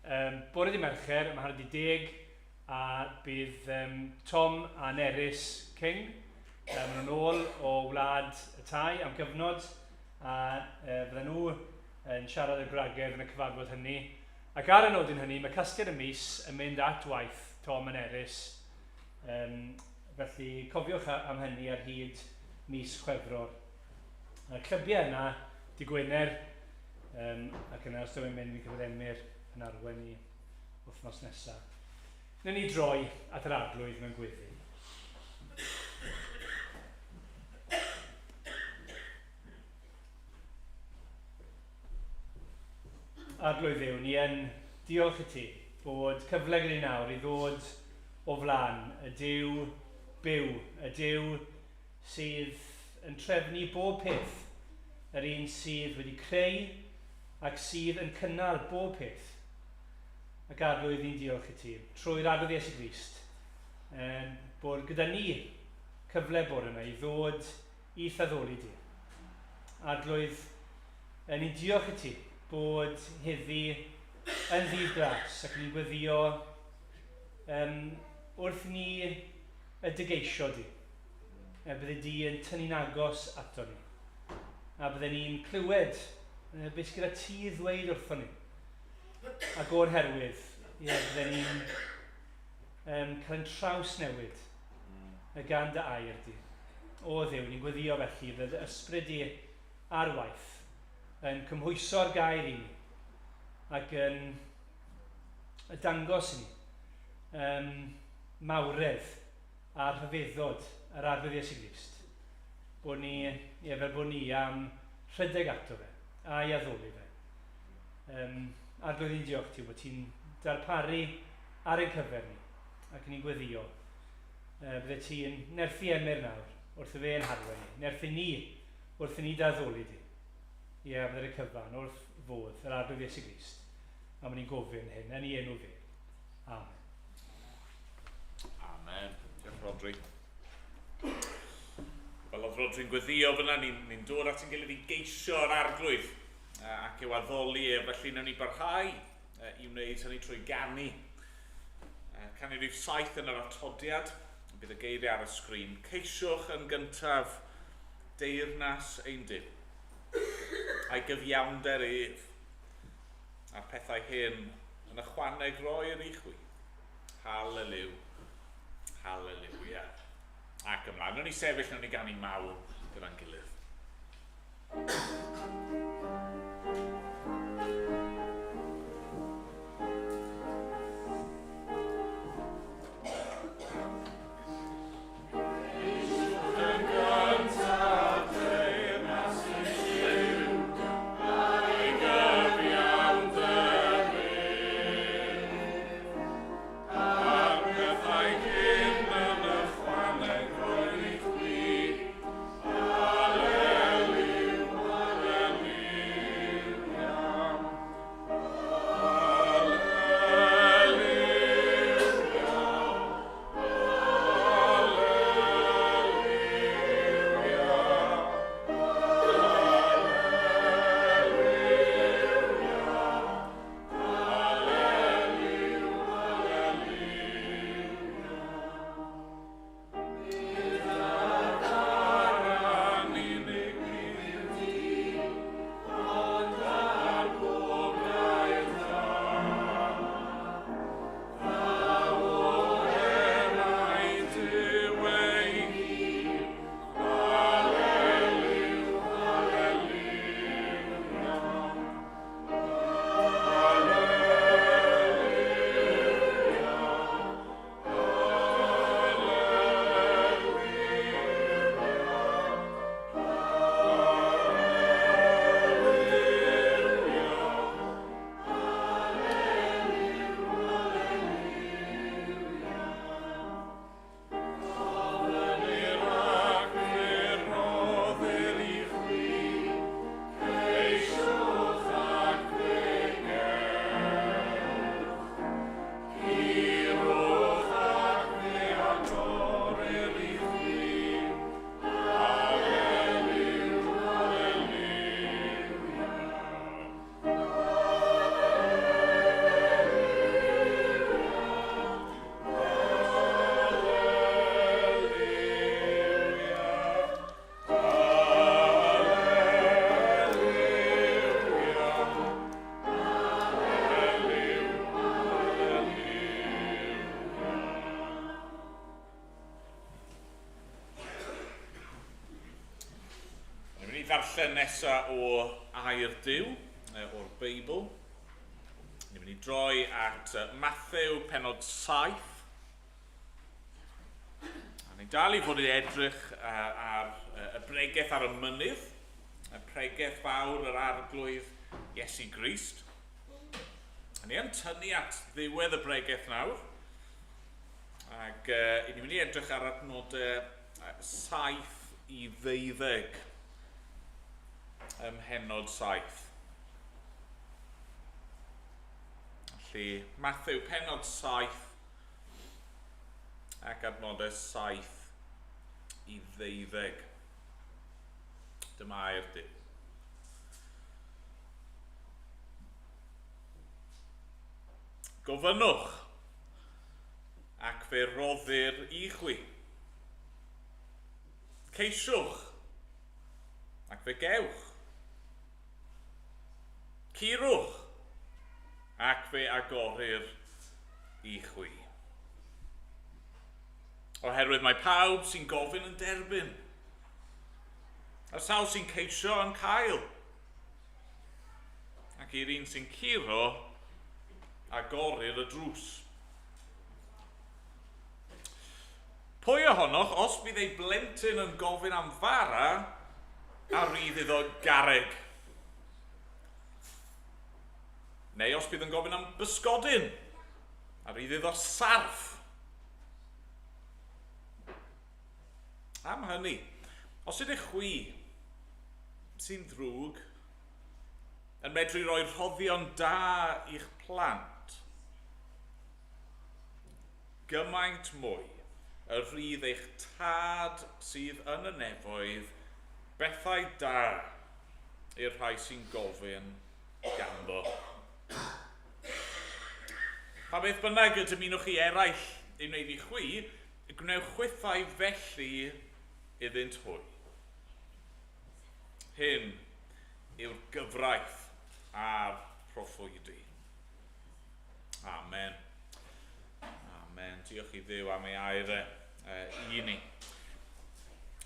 Bore di Mercher, mae hanner di 10, a bydd Tom a Nerys King yn ôl o wlad y tai am gyfnod, a fydden nhw yn siarad y gwragedd yn y cyfarfod hynny. Ac ar y nodyn hynny, mae casgliad y mis yn mynd at waith Tom a Nerys. Felly cofiwch am hynny ar hyd mis Chwefror. Y clybiau yna di Gwener, ac yna os dwi'n mynd i gyfer Emyr yn arwen i wythnos nesaf. Nyn ni droi at yr arglwydd mewn gweddi. Arglwydd Dduw, ni yn diolch i ti bod cyfle gyda ni nawr i ddod o flaen y Duw byw, y Duw sydd yn trefnu bob peth, yr un sydd wedi creu ac sydd yn cynnal bob peth. Ac arglwydd ni'n diolch i ti trwy'r arglwydd Iesu Grist, bod gyda ni cyfle bore yma i ddod i thaddoli di. Arglwydd, ni'n diolch i ti bod heddi yn ddydd glas ac ni'n gweddio wrth ni y dygeisio di. Bydde di yn tynnu'n agos ato ni. A bydde ni'n clywed beth gyda ti ddweud wrthon ni. Ac o'r herwydd, bydde ni'n cael yn traws newid gan dy air di. O Dduw, ni'n gweddio felly bydde ysbryd di ar waith yn cymhwyso'r gair i ni ac yn dangos i ni mawredd a'r rhyfeddod yr arglwydd Iesu Grist. Bod ni, fel bod ni am rhedeg ato fe a'i addoli fe. Arglwydd ni'n diolch ti bod ti'n darparu ar ein cyfer ni ac ni'n gweddio. Bydde ti'n nerthu Emyr nawr wrth y fe yn harwen ni. Nerthu ni wrth i ni daddoli di. Bydde'r cyfan wrth fodd yr arglwydd Iesu Grist. A maen ni'n gofyn hyn yn ei enw fe. Amen. Amen. Diolch Rodri. Wel, oedd Rodri'n gweddio fyna, ni'n dod at yn gilydd i geisio'r arglwydd ac i'w addoli felly nawn ni barhau i wneud hynny trwy ganu. Canu rhif 7 yn yr atodiad, bydd y geiriau ar y sgrin. Ceisiwch yn gyntaf deyrnas ein Duw, a'i gyfiawnder ef, a'r pethau hyn yn ychwaneg roi'r i chwi. Halleliw. Hallelujah. Ac ymlaen, nhw'n ni sefyll, nhw'n ni ganu mawr gyda'n gilydd. darllen nesaf o Air Duw, o'r Beibl. Ni'n mynd i droi at Mathew penod 7. A ni'n dal i fod i edrych ar y bregaeth ar y mynydd, y pregaeth fawr yr arglwydd Iesu Grist. A ni yn tynnu at ddiwedd y bregaeth nawr. Ac ni'n mynd i edrych ar adnodau 7 i 12 ym Mhenod 7. Felly, Mathew penod 7 ac adnodau 7 i 12. Dyma Air Duw. Gofynnwch, ac fe roddir i chwi. Ceisiwch, ac fe gewch. Cirwch, ac fe agorir i chwi. Oherwydd mae pawb sy'n gofyn yn derbyn, a sawl sy'n ceisio yn cael, ac i'r un sy'n curo, agorir y drws. Pwy ohonoch, os bydd ei blentyn yn gofyn am fara, a rydd iddo garreg? Neu os bydd yn gofyn am bysgodyn, a rydd iddo sarf? Am hynny, os ydych chwi sy'n ddrwg yn medru rhoi rhoddion da i'ch plant, gymaint mwy y rydd eich tad sydd yn y nefoedd bethau da i'r rhai sy'n gofyn ganddo. Pa beth bynnag y dymunwch chi eraill i wneud i chwi, gwnewch chwythau felly iddynt hwy. Hyn yw'r gyfraith a'r proffwydi. Amen. Amen. Diolch i Dduw am ei air i ni.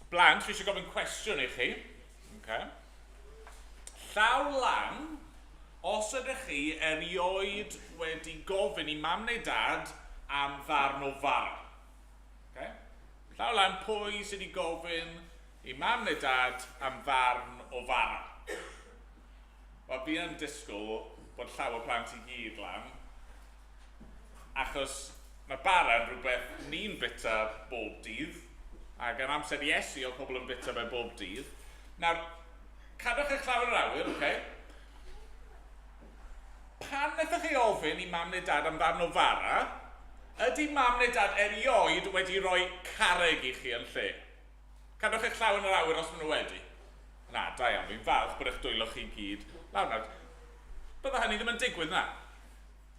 Blant, fi eisiau gofyn cwestiwn i chi. Okay. Llaw lan, os ydych chi erioed wedi gofyn i mam neu dad am ddarn o fara. Okay. Llaw lan, pwy sydd wedi gofyn i mam neu dad am ddarn o fara? Wel, fi yn disgwyl bod llaw o plant i gyd lan, achos mae bara yn rhywbeth ni'n bita bob dydd, ac yn amser Iesu o pobl yn bita fe bob dydd. Nawr, cadwch eich llaw yn yr awyr, okay? Pan wnaethoch chi ofyn i mam neu dad am ddarn o fara, ydy mam neu dad erioed wedi rhoi carreg i chi yn lle? Cadwch eich llaw yn yr awyr os maen nhw wedi. Na, da iawn, fi'n falch bod eich dwylo chi gyd. Nawr, bydda hynny ddim yn digwydd na.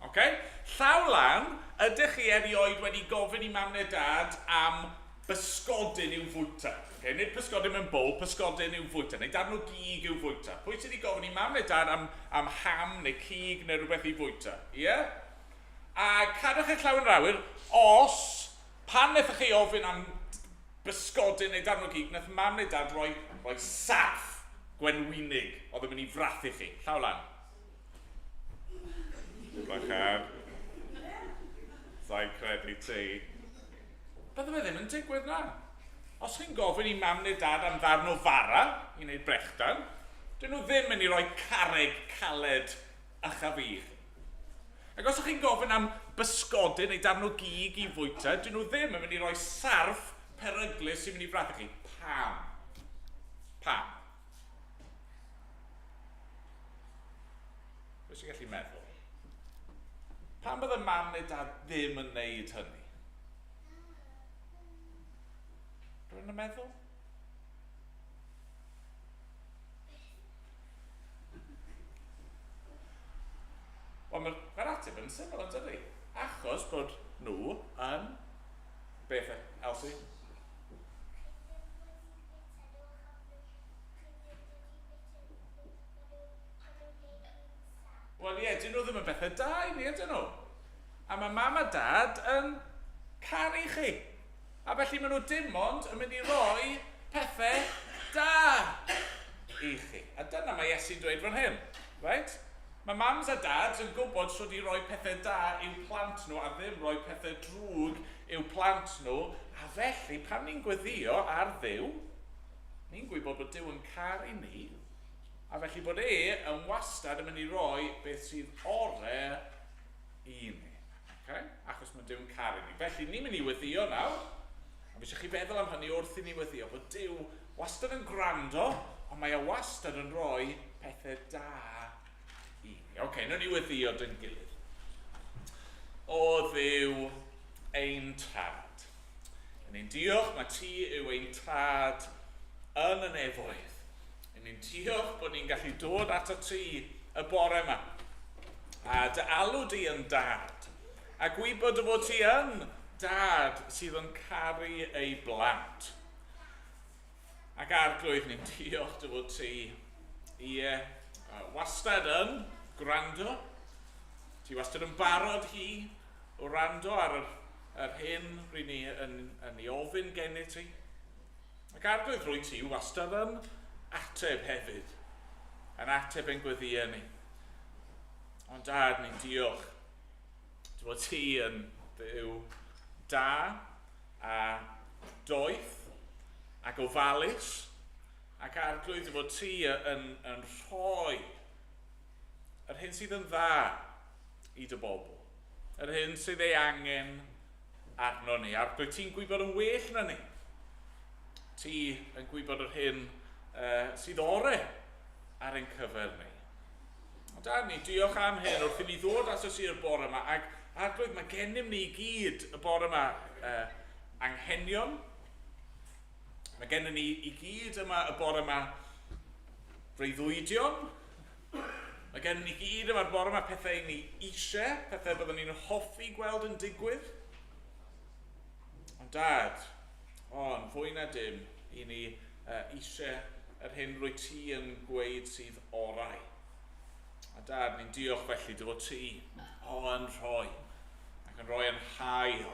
Okay? Llaw lan, ydych chi erioed wedi gofyn i mam neu dad am bysgodyn i'w fwyta. Okay? Nid bysgodyn mewn bowl, bysgodyn i'w fwyta, neu darn o gig i'w fwyta. Pwy sydd wedi gofyn i mam neu dad am ham neu cig neu rhywbeth i fwyta? Ie? Yeah? A cadwch eich llaw yn yr awyr, os pan wnaethoch chi ofyn am bysgodyn neu darn o gig, wnaeth mam neu dad roi saff gwenwynig oedd yn mynd i frathu chi. Llaw lan. Blachar. Sa'n credu ti. Bydde fe ddim yn digwydd na. Os chi'n gofyn i mam neu dad am ddarn o fara i wneud brechdan, dyn nhw ddim yn ei roi carreg caled a chafig. Ac os chi'n gofyn am bysgodyn neu darn o gig i fwyta, dyn nhw ddim yn mynd i roi sarf peryglus sy'n mynd i frathu chi. Pam? Pam? Pwy sy'n gallu meddwl? Pam bydde mam neu dad ddim yn neud hynny? Rwy'n yn meddwl? Wel, mae'r ateb yn syml yn dydi? Achos bod nhw yn... Beth e, Elsie? Wel ie, dyn nhw ddim yn bethau da i ni, ydyn nhw. A mae mam a dad yn caru chi. A felly maen nhw dim ond yn mynd i roi pethau da sy'n dweud fan hyn. Right? Mae mams a dads yn gwybod sut i roi pethau da i'w plant nhw a ddim roi pethau drwg i'w plant nhw. A felly, pan ni'n gweddio ar Dduw, ni'n gwybod bod Duw yn caru ni. A felly bod yn wastad yn mynd i roi beth sydd orau i ni. Okay? Achos mae Duw'n caru ni. Felly, ni'n mynd i weddio nawr. A fe eisiau chi feddwl am hynny wrth i ni weddio. Bod Duw wastad yn gwrando, ond mae wastad yn rhoi pethau da i ni. Ok, nawr ni weddio dyn gilydd. O Dduw ein tad. Yn ein diolch, mae ti yw ein tad yn y nefoedd. Yn ein diolch bod ni'n gallu dod at y ti y bore yma. A dy alw di yn dad. A gwybod fod ti yn dad sydd yn caru ei blant. Ac arglwydd ni'n diolch dy fod ti wastad yn gwrando. Ti wastad yn barod hi o rando ar yr hyn rydyn ni yn ei ofyn gen i ti. Ac arglwydd rwy ti wastad yn ateb hefyd. Yn ateb ein gweddio ni. Ond dad, ni'n diolch dy fod ti yn Dduw da a doeth ac ofalus, ac arglwydd dy fod ti yn rhoi yr hyn sydd yn dda i dy bobl. Yr hyn sydd ei angen arno ni. Arglwydd ti'n gwybod yn well na ni. Ti yn gwybod yr hyn sydd orau ar ein cyfer ni. Ond da ni, diolch am hyn wrth i ni ddod at y bore yma. Ac arglwydd mae gennym ni gyd y bore yma anghenion. Mae gennym ni i gyd yma y bore yma breuddwydion. Mae gennym ni gyd yma'r bore yma pethau ni eisiau, pethau byddwn ni'n hoffi gweld yn digwydd. Ond dad, ond fwy na dim, i ni eisiau yr hyn rwy ti yn gweud sydd orau. A dad, ni'n diolch felly dy fod ti yn rhoi, ac yn rhoi yn hael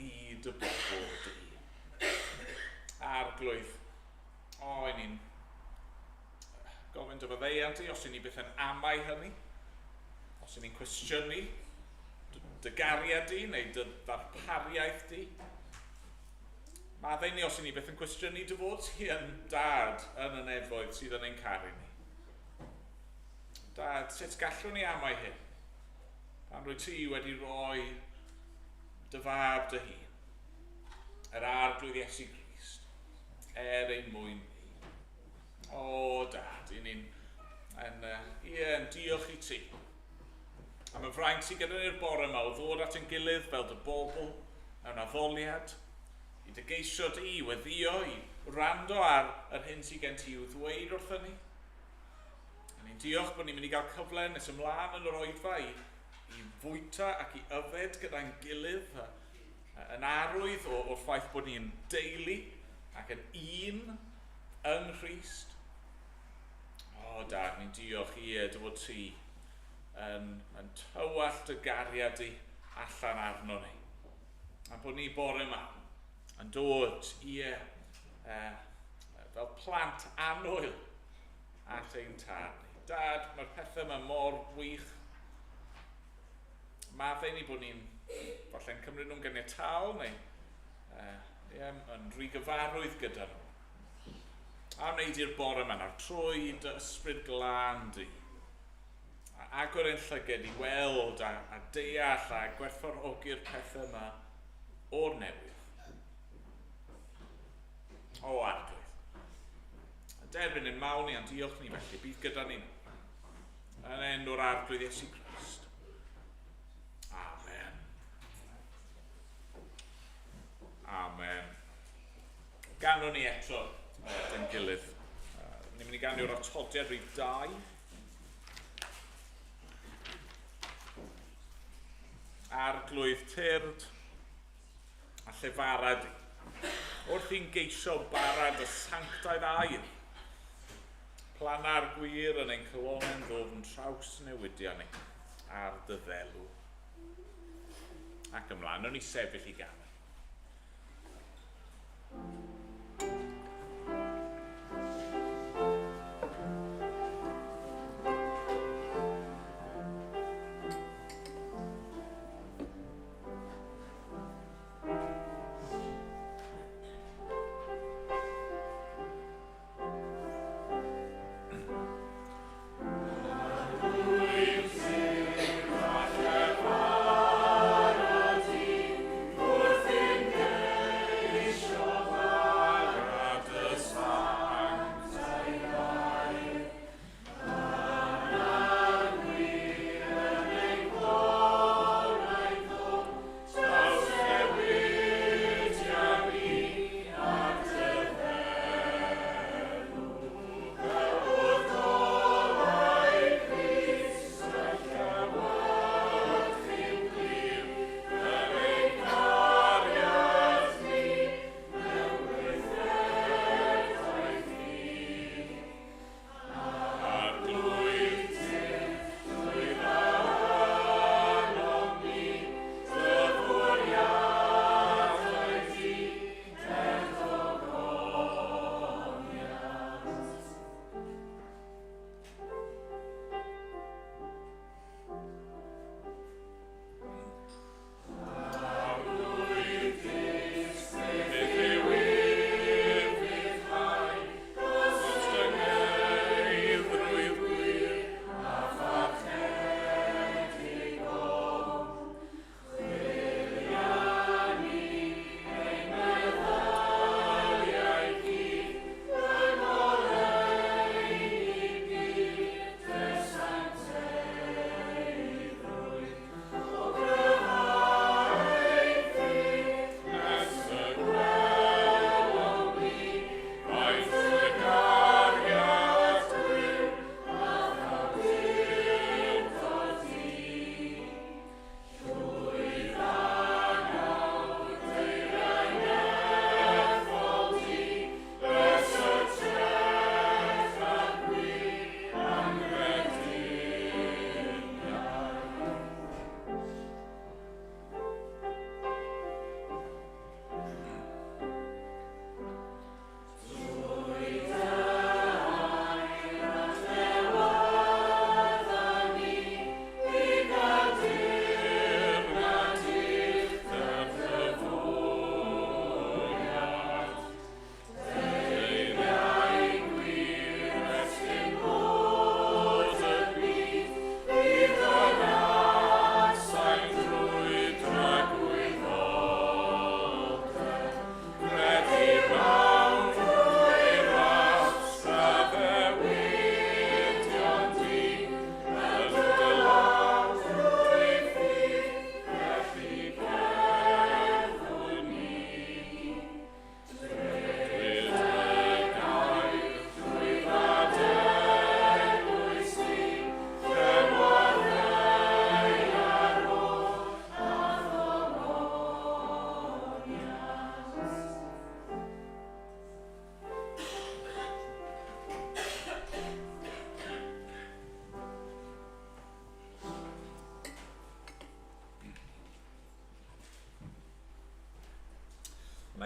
i dy bobl di. Arglwydd, i ni'n gofyn dy fyddeiant i, os i ni byth yn amau hynny, os i ni'n cwestiynu dy gariad di, neu dy ddarpariaeth di. Maddau ni os i ni byth yn cwestiynu dy fod ti yn dad yn y nefoedd sydd yn ein caru ni. Dad, sut gallwn ni amau hyn? Pan rwy ti wedi rhoi dy fab dy hun, yr arglwydd Iesu Grist, ein mwyn ni. O dad, i ni'n diolch i ti. Am y fraint sydd gyda ni'r bore yma o ddod at ein gilydd fel dy bobl mewn addoliad, i dy geisio di weddio, i rando ar yr hyn sydd gen ti i'w ddweud wrthyn ni. A ni'n diolch bod ni'n mynd i gael cyfle nes ymlaen yn yr oedfa i fwyta ac i yfed gyda'n gilydd yn arwydd o'r ffaith bod ni'n deulu ac yn un yng Nghrist. O dad, ni'n diolch i dy fod ti yn tywallt y gariad i allan arno ni. A bod ni bore yma yn dod fel plant annwyl at ein tad ni. Dad, mae'r pethau yma mor wych. Maddau ni bod ni'n falle'n cymryd nhw'n ganiataol neu yn rhy gyfarwydd gyda nhw. A wneud i'r bore yma nawr trwy dy ysbryd glân di. Agor ein llyged i weld a deall a gwerthfawrogi'r pethau yma o'r newydd. O arglwydd. A derbyn yn mawn ni, a'n diolch ni felly, bydd gyda ni yn enw'r arglwydd Iesu Grist. Amen. Amen. Ganwn ni eto yn gilydd. Ni'n mynd i gannu'r atodiad rhif 2. Arglwydd tyrd a llefarad wrth i'n geisio barad y sanctaidd air. Planar gwir yn ein cylonau'n ddofn traws newidiau ni ar dy ddelw. Ac ymlaen, o'n i sefyll i gael.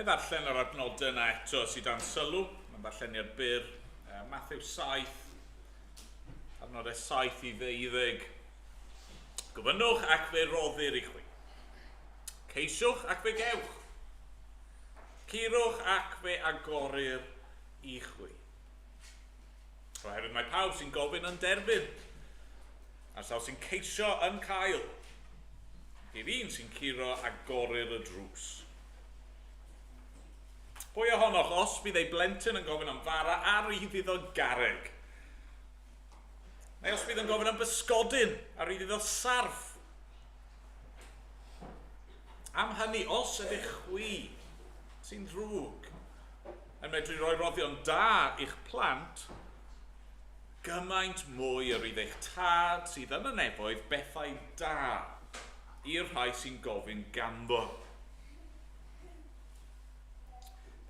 Mae ddarllen yr adnodau yna eto sydd dan sylw. Mae'n ddarlleniad byr. Mathew 7, adnodau 7 i 12. Gofynnwch ac fe roddir i chwi. Ceisiwch ac fe gewch. Curwch ac fe agorir i chwi. Oherwydd mae pawb sy'n gofyn yn derbyn, a sawl sy'n ceisio yn cael. I'r un sy'n curo agorir y drws. Pwy ohonoch os bydd ei blentyn yn gofyn am fara ar rydd iddo garreg? Neu os bydd yn gofyn am bysgodyn ar rydd iddo sarf? Am hynny, os ydych chwi sy'n drwg yn medru roi roddion da i'ch plant, gymaint mwy ar rydd eich tad sydd yn y nefoedd bethau da i'r rhai sy'n gofyn ganddo.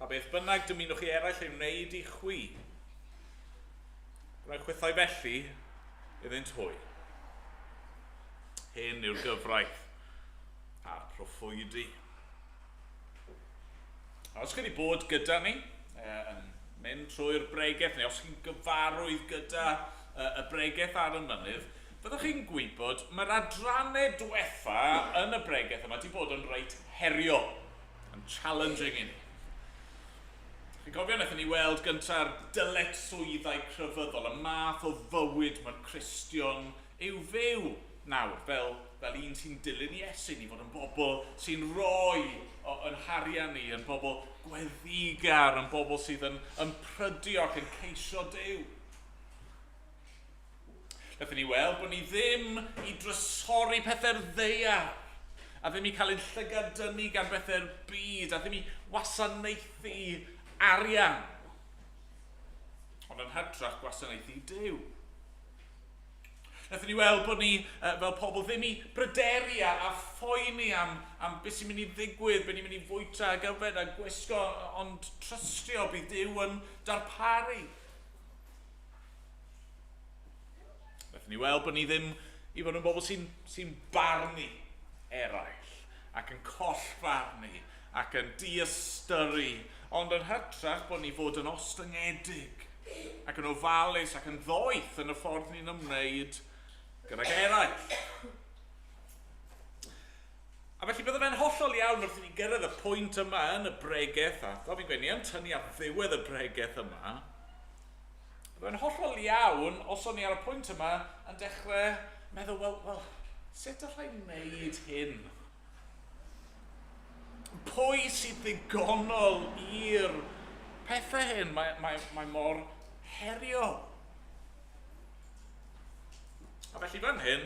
Pa beth bynnag dymunwch chi eraill ei wneud i chwi. Rhaid chwythau felly iddynt hwy. Hyn yw'r gyfraith a'r proffwydi. Os chi wedi bod gyda ni yn mynd trwy'r bregaeth, neu os chi'n gyfarwydd gyda y bregaeth ar y mynydd, byddwch chi'n gwybod mae'r adrannau diwetha yn y bregaeth yma wedi bod yn reit herio, yn challenging i ni. Chi'n cofio wnaethon ni weld gynta'r dyletswyddau crefyddol, y math o fywyd mae'r Cristion i'w fyw nawr, fel un sy'n dilyn Iesu ni, fod yn bobl sy'n rhoi yn harian ni, yn bobl gweddigar, yn bobl sydd yn prydio ac yn ceisio Duw. Wnaethon ni weld bod ni ddim i drysori pethau'r ddeiar, a ddim i cael ein llygadynnu gan bethau'r byd, a ddim i wasanaethu arian, ond yn hytrach gwasanaethu Duw. Wnaethon ni weld bod ni fel pobl ddim i bryderu a phoeni am beth sy'n mynd i ddigwydd, beth ni'n mynd i fwyta a gyfed a gwisgo, ond trystio bydd Duw yn darparu. Wnaethon ni weld bod ni ddim i fod yn bobl sy'n barnu eraill, ac yn collfarnu, ac yn diastyru, ond yn hytrach bod ni fod yn ostyngedig, ac yn ofalus, ac yn ddoeth yn y ffordd ni'n ymwneud gyda'r eraill. A felly bydde fe'n hollol iawn wrth i ni gyrraedd y pwynt yma yn y bregaeth, a fel fi'n gweud ni yn tynnu ar ddiwedd y bregaeth yma, bydde fe'n hollol iawn os o'n ni ar y pwynt yma yn dechrau meddwl, wel, sut allai wneud hyn? Pwy sydd ddigonol i'r pethau hyn? Mae mor herio. A felly fan hyn,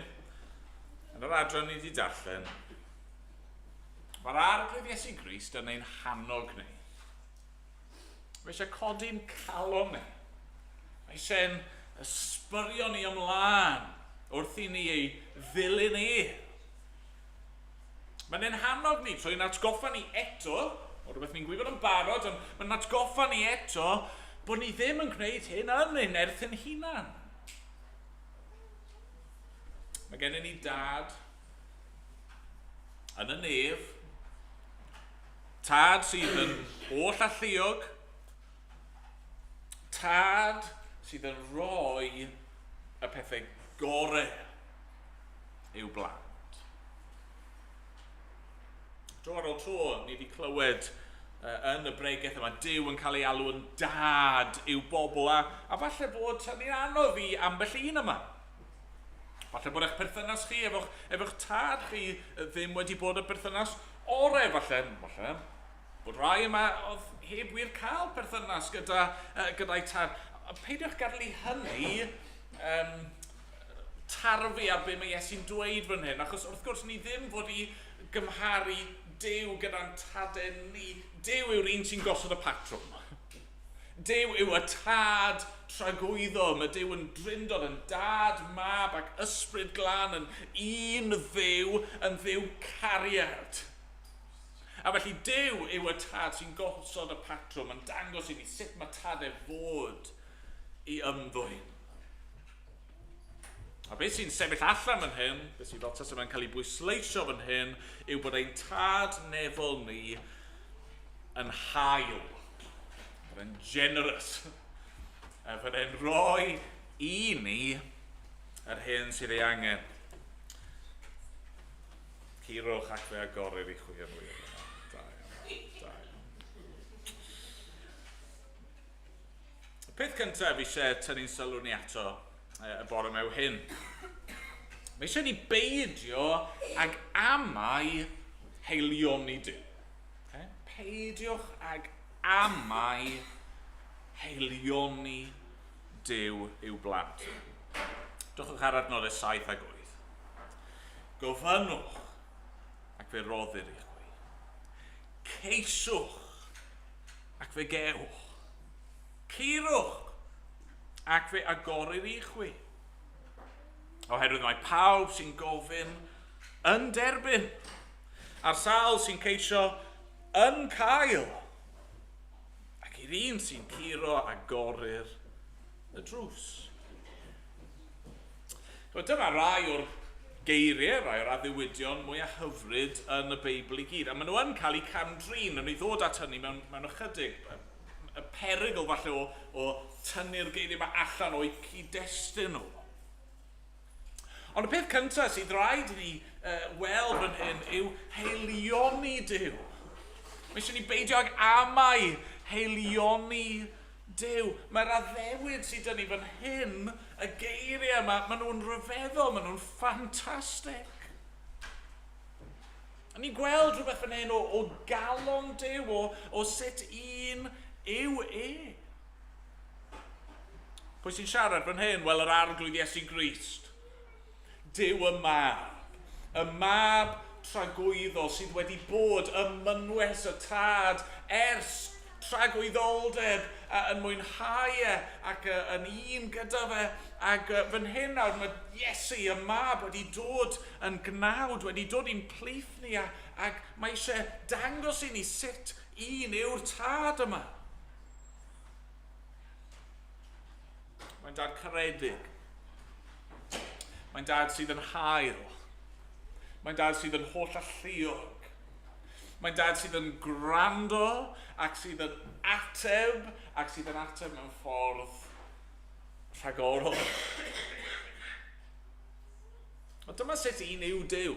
yn yr adran ni wedi darllen, mae'r arglwydd Iesu Grist yn ein hannog ni. Mae eisiau codi'n calon ni. Mae eisiau'n ysbyrio ni ymlaen wrth i ni ei ddilyn ni. Mae'n ein hannog ni trwy'n atgoffa ni eto, o rhywbeth ni'n gwybod yn barod, ond mae'n atgoffa ni eto bod ni ddim yn gwneud hyn yn ein erth yn hunan. Mae gen i ni dad yn y nef, tad sydd yn oll a lluog, tad sydd yn rhoi y pethau gorau i'w blant. Tro ar ôl tro, ni wedi clywed yn y bregaeth yma, Duw yn cael ei alw yn dad i'w bobl, a falle bod hynny'n anodd i ambell un yma. Falle bod eich perthynas chi efo'ch tad chi ddim wedi bod y perthynas orau, falle bod rai yma oedd heb wir cael perthynas gyda'i tad. Peidiwch gadw hynny tarfu ar be mae Iesu'n dweud fan hyn, achos wrth gwrs ni ddim fod i gymharu Duw gyda'n tadau ni. Duw yw'r un sy'n gosod y patrwm. Duw yw y tad tragwyddo. Mae Duw yn drindod, yn dad, mab ac ysbryd glân, yn un dduw, yn dduw cariad. A felly Duw yw y tad sy'n gosod y patrwm, yn dangos i ni sut mae tadau fod i ymddwyn. A beth sy'n sefyll allan fan hyn, beth sy'n fel testament yn cael ei bwysleisio fan hyn, yw bod ein tad nefol ni yn hael, byddai'n generous, byddai'n rhoi i ni yr hyn sydd ei angen. Curwch ac fe agorir i chwi yn wir. Da iawn. Y peth cyntaf eisiau tynnu'n sylw ni ato y bore mewn hyn. Mae eisiau ni beidio ag amau heilioni Duw. Peidiwch ag amau heilioni Duw i'w blant. Dwchwch ar adnoddau 7 a 8. Gofynnwch ac fe roddir i chwi. Ceiswch ac fe gewch. Curwch ac fe agorir i chwi. Oherwydd mae pawb sy'n gofyn yn derbyn, a'r sawl sy'n ceisio yn cael, ac i'r un sy'n curo agorir y drws. Dyma rai o'r geiriau, rai o'r addewidion mwyaf hyfryd yn y Beibl i gyd. A maen nhw yn cael eu camdrin, yn ei ddod at hynny mewn ychydig. Y perygl falle o tynnu'r geiriau yma allan o'i cyd-destun nhw. Ond y peth cyntaf sydd rhaid i ni weld fan hyn yw heilioni Duw. Mae eisiau ni beidio ag amau heilioni Duw. Mae'r addewid sydd yn ni fan hyn, y geiriau yma, maen nhw'n rhyfeddol, maen nhw'n ffantastig. A ni'n gweld rhywbeth fan hyn o galon Duw, o sut un yw e. Pwy sy'n siarad fan hyn? Wel, yr arglwydd Iesu Grist. Duw y mab tragwyddol sydd wedi bod ym mynwes y tad ers tragwyddoldeb yn mwynhau ac yn un gyda fe. Ac fan hyn nawr mae Iesu y mab wedi dod yn gnawd, wedi dod i'n plith ni ac mae eisiau dangos i ni sut un yw'r tad yma. Mae'n dad caredig. Mae'n dad sydd yn hael. Mae'n dad sydd yn holl alluog. Mae'n dad sydd yn gwrando ac sydd yn ateb ac sydd yn ateb mewn ffordd rhagorol. Ond dyma sut un yw Duw.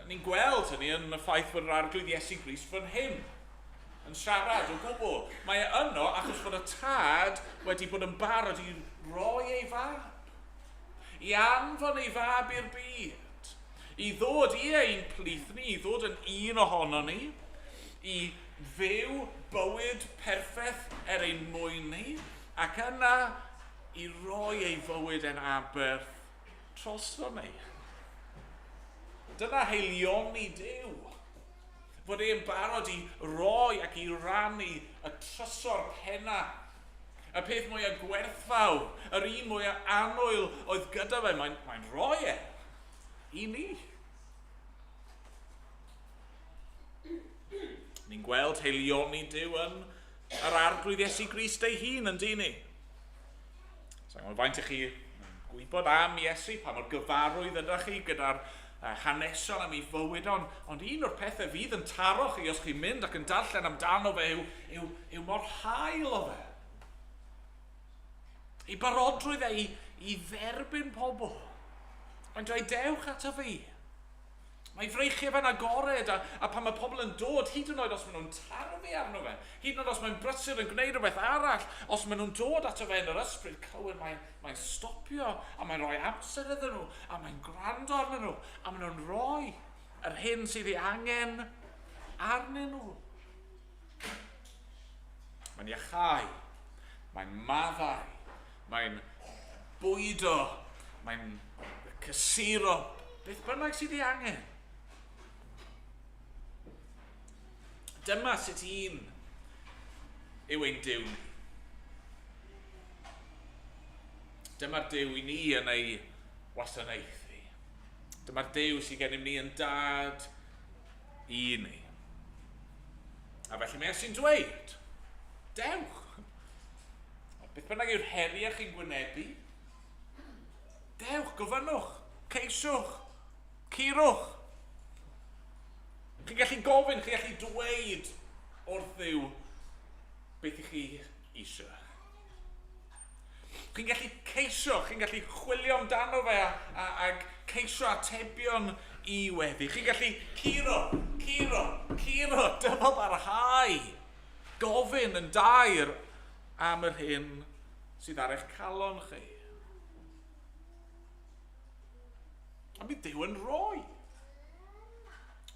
Ni'n gweld hynny yn y ffaith bod yr arglwydd Iesu Grist fan hyn yn siarad o gwbl. Mae yno achos bod y tad wedi bod yn barod i roi ei fab. I anfon ei fab i'r byd. I ddod i ein plith ni, i ddod yn un ohono ni. I fyw bywyd perffaith ein mwyn ni. Ac yna i roi ei fywyd yn aberth trosto ni. Dyna heilioni Duw. Fod e'n barod i roi ac i rannu y trysor penna. Y peth mwyaf gwerthfawr, yr un mwyaf annwyl oedd gyda fe, mae'n rhoi i ni. Ni'n gweld heilioni Duw yn yr arglwydd Iesu Grist ei hun yn dyn ni. Sa'n gwybod faint i chi gwybod am Iesu, pa mor gyfarwydd ydych chi gyda'r hanesion am ei fywyd, ond un o'r pethau fydd yn taro chi os chi'n mynd ac yn darllen amdano fe yw mor hael o fe. Ei barodrwydd i dderbyn pobl. Mae'n dweud dewch ato fi. Mae freichiau fe'n agored a pan mae pobl yn dod, hyd yn oed os maen nhw'n tarfu arno fe, hyd yn oed os mae'n brysur yn gwneud rhywbeth arall, os maen nhw'n dod ato fe yn yr ysbryd cywir, mae'n stopio a mae'n rhoi amser iddyn nhw a mae'n gwrando arnyn nhw a maen nhw'n rhoi yr hyn sydd ei angen arnyn nhw. Mae'n iachau, mae'n maddau, mae'n bwydo, mae'n cysuro, beth bynnag sydd ei angen. Dyma sut un yw ein Duw ni. Dyma'r Duw i ni yn ei wasanaethu. Dyma'r Duw sydd gennym ni yn dad i ni. A felly mae sy'n dweud, dewch. Beth bynnag yw'r heriau chi'n gwynebu, dewch, gofynnwch, ceiswch, curwch. Chi'n gallu gofyn, chi'n gallu dweud wrth Dduw beth ych chi eisiau. Chi'n gallu ceisio, chi'n gallu chwilio amdano fe a ceisio atebion I weddi. Chi'n gallu curo, dyfal barhau. Gofyn yn dair am yr hyn sydd ar eich calon chi. A bydd Duw yn rhoi.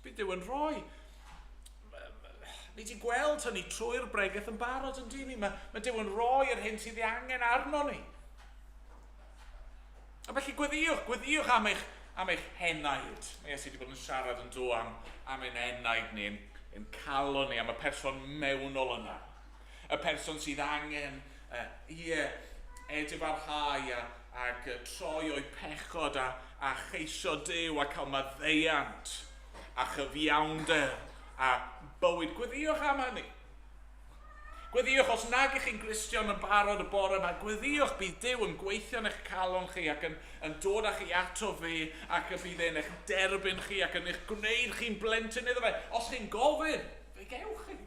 Bydd Duw yn rhoi. Ni di gweld hynny trwy'r bregaeth yn barod yn dyn ni. Mae Duw yn rhoi yr hyn sydd ei angen arno ni. A felly gweddiwch am eich henaid. Neu sydd wedi bod yn siarad yn do am ein henaid ni, ein calon ni, am y person mewnol yna. Y person sydd angen edifarhau ac troi o'i pechod a cheisio Duw a cael maddeiant a chyfiawnder a bywyd. Gweddiwch am hynny. Gweddiwch os nag ych chi'n Gristion yn barod y bore yma, gweddiwch bydd Duw yn gweithio yn eich calon chi ac yn dod â chi ato fe ac y bydd e'n eich derbyn chi ac yn eich gwneud chi'n blentyn iddo fe. Os chi'n gofyn, fe gewch chi.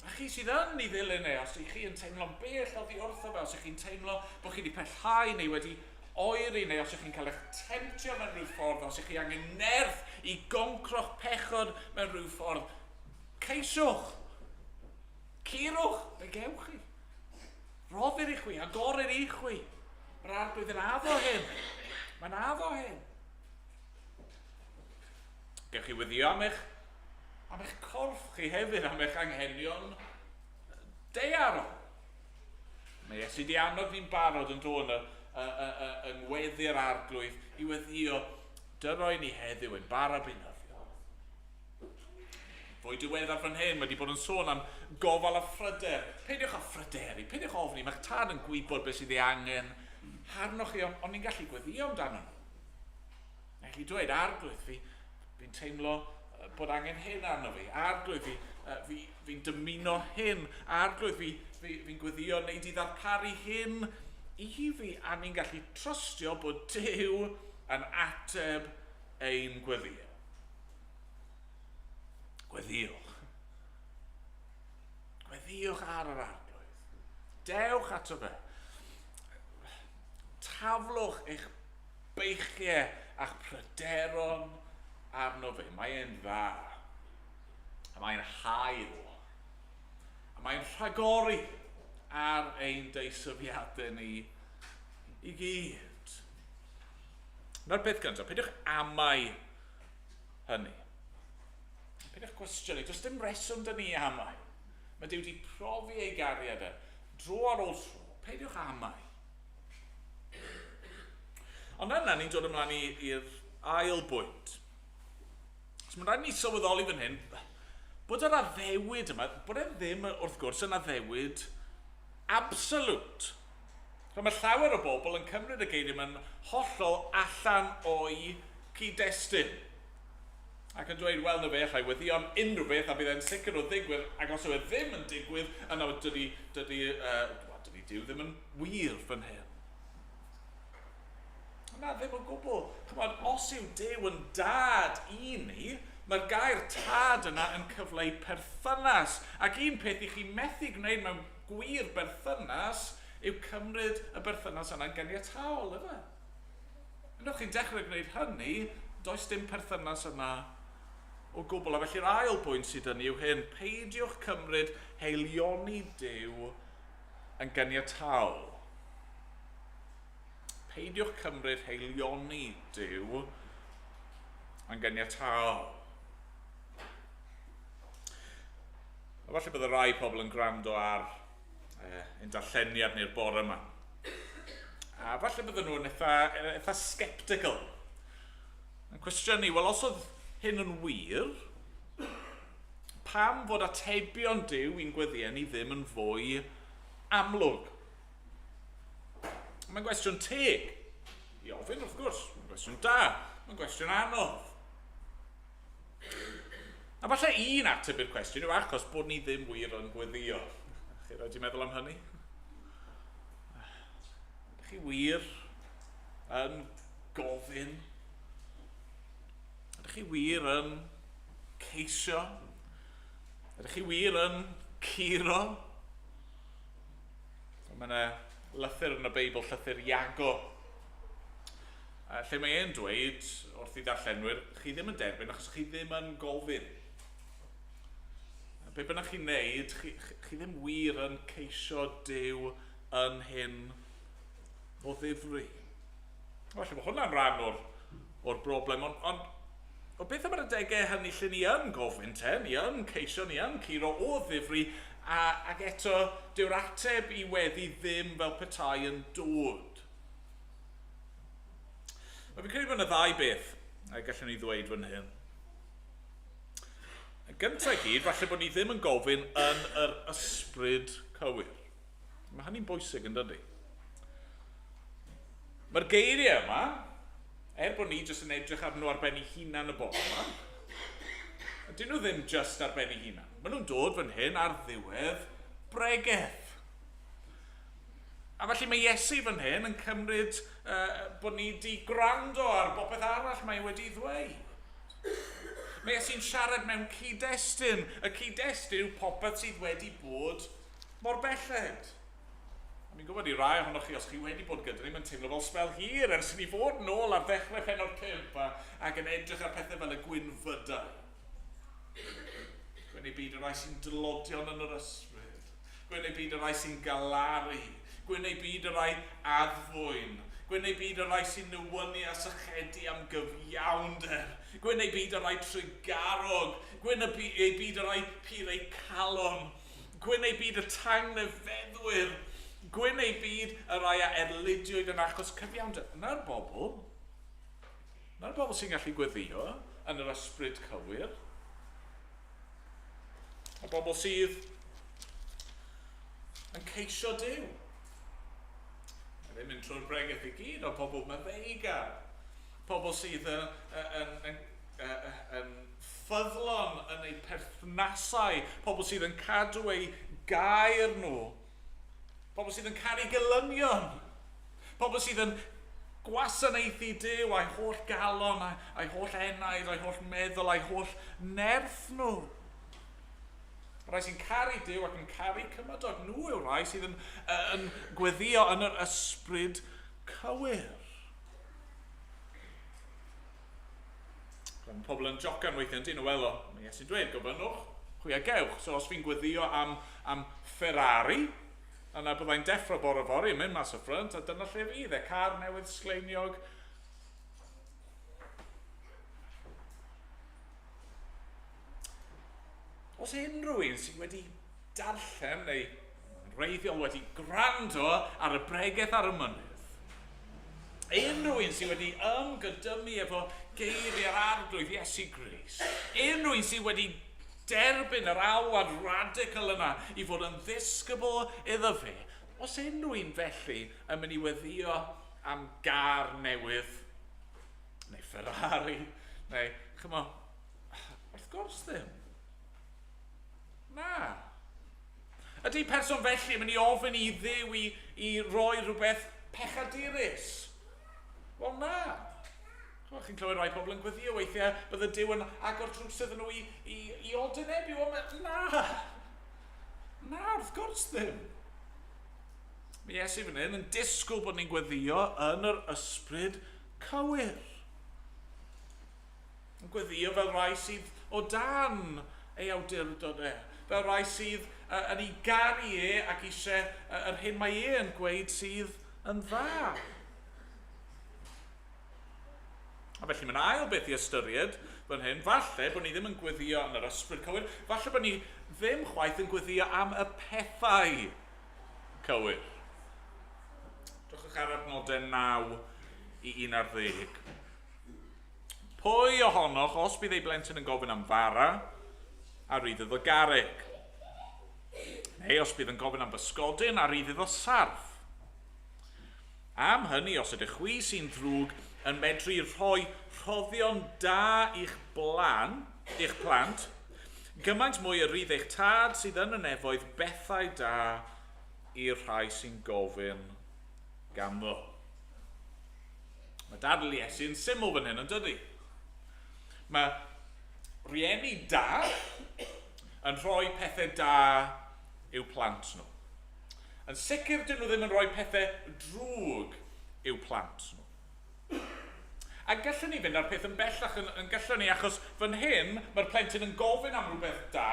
A chi sydd yn ei ddilyn e, os ych chi yn teimlo'n bell oddi wrtho fe, os ych chi'n teimlo bod chi wedi pellhau neu wedi oeri, neu os ych chi'n cael eich temtio mewn rhyw ffordd, os ych chi angen nerth I goncroch pechod mewn rhyw ffordd, ceisiwch, curwch, fe gewch chi. Roddir I chwi, agorir I chwi. Mae'r arglwydd yn addo hyn. Mae'n addo hyn. Gewch chi weddio am eich corff chi hefyd, am eich anghenion deiarol. Mae Iesu di annog ni'n barod yn dod yng ngweddi'r arglwydd I weddio dyroi ni heddiw yn bara bynyddio. Fwy diweddar fan hyn, mae wedi bod yn sôn am gofal a phryder. Peidiwch â phryderu, peidiwch ofni, mae'ch tad yn gwybod beth sydd ei angen. Harnoch chi, ond ni'n gallu gweddio amdano. Neu chi dweud, arglwydd fi'n teimlo bod angen hyn arno fi. Arglwydd fi'n dymuno hyn. Arglwydd fi'n gweddio wneud I ddarparu hyn I fi. A ni'n gallu trostio bod Duw yn ateb ein gweddio. Gweddiwch. Gweddiwch ar yr arglwydd. Dewch ato fe. Taflwch eich beichiau a'ch pryderon arno fe. Mae e'n dda. A mae'n hael. A mae'n rhagori ar ein deisyfiadau ni I gyd. Na'r peth gyntaf, peidiwch amau hynny. Peidiwch cwestiynu, does dim reswm dyn ni amau. Mae Duw wedi profi ei gariad dro ar ôl tro. Peidiwch amau. Ond yna ni'n dod ymlaen i'r ail bwynt. So mae'n rhaid ni sylweddoli fan hyn, bod yr addewid yma, bod e ddim wrth gwrs yn addewid absolute. Mae llawer o bobl yn cymryd y geiriau yma'n hollol allan o'i cyd-destun. Ac yn dweud, wel na fe, allai weddi am unrhyw beth a bydd e'n sicr o ddigwydd, ac os yw e ddim yn digwydd, yna dydy Duw ddim yn wir fan hyn. Na, ddim yn gwbl. Chymod, os yw Duw yn dad I ni, mae'r gair tad yna yn cyfleu perthynas. Ac un peth I chi methu gwneud mewn gwir berthynas yw cymryd y berthynas yna'n ganiataol, efe? Ydych chi'n dechrau gwneud hynny, does dim perthynas yna o gwbl. A felly'r ail bwynt sydd yn yw hyn, peidiwch cymryd heilioni Duw yn ganiataol. Peidiwch cymryd heilioni Duw yn ganiataol. A falle bydd y rai pobl yn gwrando ar ein darlleniad neu'r bore yma. A falle bydden nhw'n eitha sceptical. Yn cwestiynu, wel os oedd hyn yn wir, pam fod atebion Duw i'n gweddiennu ddim yn fwy amlwg? Mae'n gwestiwn teg. I ofyn, wrth gwrs. Mae'n gwestiwn da. Mae'n gwestiwn anodd. A falle un ateb i'r cwestiwn yw achos bod ni ddim wir yn gweddio. Chi rhaid I meddwl am hynny? Chi wir yn gofyn ydych chi wir yn ceisio? Ydych chi wir yn curo? Mae yna lythyr yn y Beibl, lythyr Iago, lle mae e'n dweud, wrth i ddarllenwyr, chi ddim yn derbyn achos chi ddim yn gofyn. Be bynnag chi'n neud, chi ddim wir yn ceisio Duw yn hyn o ddifri. Felly mae hwnna'n rhan o'r broblem, ond o beth am yr adegau hynny lle ni yn gofyn te, ni yn ceisio, ni yn curo o ddifri, ac eto, dyw'r ateb i weddi ddim fel petai yn dod. Fi'n credu bod yna ddau beth gallwn ni ddweud fan hyn. Gyntaf gyd, falle bod ni ddim yn gofyn yn yr ysbryd cywir. Mae hynny'n bwysig yn dydi. Mae'r geiriau yma, bod ni jyst yn edrych arnyn nhw ar ben ei hunan y bore yma, dyn nhw ddim jyst ar ben ei hunan. Maen nhw'n dod fan hyn ar ddiwedd bregeth. A felly mae Iesu fan hyn yn cymryd bod ni wedi gwrando ar bopeth arall mae wedi ddweud. Mae Iesu'n siarad mewn cyd-destun. Y cyd-destun yw popeth sydd wedi bod mor belled. Mi'n gwybod i rai ohonoch chi, os chi wedi bod gyda ni, mae'n teimlo fel spel hir ers i ni fod nôl ar ddechrau pennod 5 ac yn edrych ar pethau fel y gwynfydau. Gwyn ei byd y rai sy'n dylodion yn yr ysbryd. Gwyn ei byd y rai sy'n galaru. Gwyn ei byd y rai addfwyn. Gwyn ei byd y rai sy'n nywynu a sychedu am gyfiawnder. Gwyn ei byd y rai trigarog. Gwyn ei byd y rai purau calon. Gwyn ei byd y tangnefeddwyr. Gwyn ei byd y rai a erlidiwyd yn achos cyfiawnder. Na'r bobl sy'n gallu gweddio yn yr ysbryd cywir. Y bobl sydd yn ceisio Duw. Mae ddim yn trwy'r bregeth i gyd o bobl maddeugar. Pobl sydd yn ffyddlon yn eu perthnasau. Pobl sydd yn cadw eu gair nhw. Pobl sydd yn caru gelynion. Pobl sydd yn gwasanaethu Duw a'i holl galon, a'i holl enaid, a'i holl meddwl, a'i holl nerth nhw. Rai sy'n caru Duw ac yn caru cymydog. Nhw yw rai sydd yn gweddio yn yr ysbryd cywir. Mae pobl yn jocan weithio yn dyn nhw welo. Mae Iesu'n dweud, gofynnwch, chwi a gewch. So os fi'n gweddio am Ferrari, yna byddai'n deffro bore fori yn mynd mas o ffrynt, a dyna lle fydd car newydd sgleiniog. Os unrhyw un sydd wedi darllen neu reiddiol wedi gwrando ar y bregeth ar y mynydd, unrhyw un sydd wedi ymgydymu efo geiriau'r arglwydd Iesu Grist, unrhyw un sydd wedi derbyn yr alwad radical yna i fod yn ddisgybl iddo fe, os unrhyw un felly yn mynd i weddio am gar newydd, neu Ferrari, neu, chymo, wrth gwrs ddim. Na. Ydy person felly yn mynd i ofyn i Dduw i roi rhywbeth pechadurus? Wel na. Chi'n clywed rai pobl yn gweddio weithiau bydd y Duw yn agor trws iddyn nhw i odynebu. Na. Na, wrth gwrs ddim. Mae Iesu fan hyn yn disgwyl bod ni'n gweddio yn yr ysbryd cywir. Yn gweddio fel rai sydd o dan ei awdurdod e. Fel rai sydd yn ei garu e ac eisiau yr hyn mae e yn gweud sydd yn dda. A felly mae'n ail beth i ystyried fan hyn, falle bod ni ddim yn gweddio yn yr ysbryd cywir, falle bod ni ddim chwaith yn gweddio am y pethau cywir. Dwchwch ar adnodau 9 i 11. Pwy ohonoch, os bydd ei blentyn yn gofyn am fara, a rydd iddo garreg. Neu os bydd yn gofyn am bysgodyn, a rydd iddo sarf. Am hynny, os ydych chwi sy'n ddrwg yn medru rhoi rhoddion da i'ch plant, gymaint mwy y rydd eich tad sydd yn y nefoedd bethau da i'r rhai sy'n gofyn ganddo. Mae dadl Iesu'n syml fan hyn yn dydi? Mae rieni da yn rhoi pethau da i'w plant nhw. Yn sicr dyn nhw ddim yn rhoi pethau drwg i'w plant nhw. A gallwn ni fynd ar peth yn bellach yn gallwn ni, achos fan hyn mae'r plentyn yn gofyn am rhywbeth da,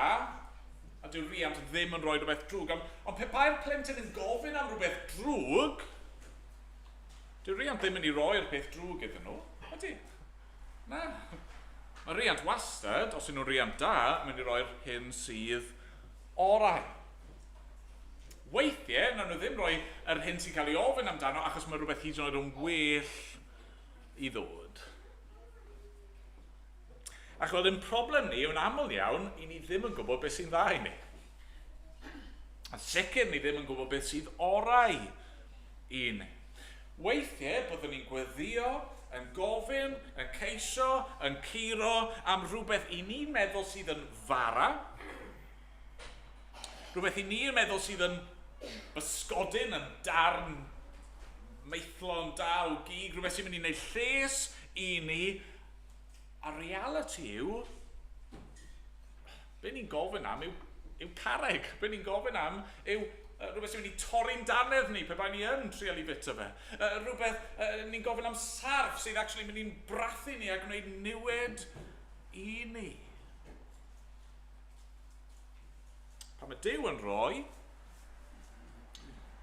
a dyw'r riant ddim yn rhoi rhywbeth drwg. Ond pe bai'r plentyn yn gofyn am rhywbeth drwg, dyw'r riant ddim yn ei roi'r peth drwg iddyn nhw. Ydy? Na. Mae riant wastad, os ydyn nhw'n riant da, mynd i roi'r hyn sydd orau. Weithiau, na nhw ddim rhoi yr hyn sy'n cael ei ofyn amdano, achos mae rhywbeth hyd yn oed yn well i ddod. Ac oedd yn problem ni, yn aml iawn, i ni ddim yn gwybod beth sy'n dda i ni. A sicr ni ddim yn gwybod beth sydd orau i ni. Weithiau, byddwn ni'n gweddio, yn gofyn, yn ceisio, yn curo am rhywbeth i ni'n meddwl sydd yn fara, rhywbeth i ni'n meddwl sydd yn bysgodyn, yn darn meithlon da o gig, rhywbeth sy'n mynd i wneud lles i ni, a reality yw, be ni'n gofyn am yw carreg, be ni'n gofyn am yw rhywbeth sy'n mynd i torri'n danedd ni pe bai ni yn trial i fita fe. Rhywbeth ni'n gofyn am sarf sydd actually mynd i'n brathu ni a gwneud niwed i ni. Pan mae Duw yn rhoi,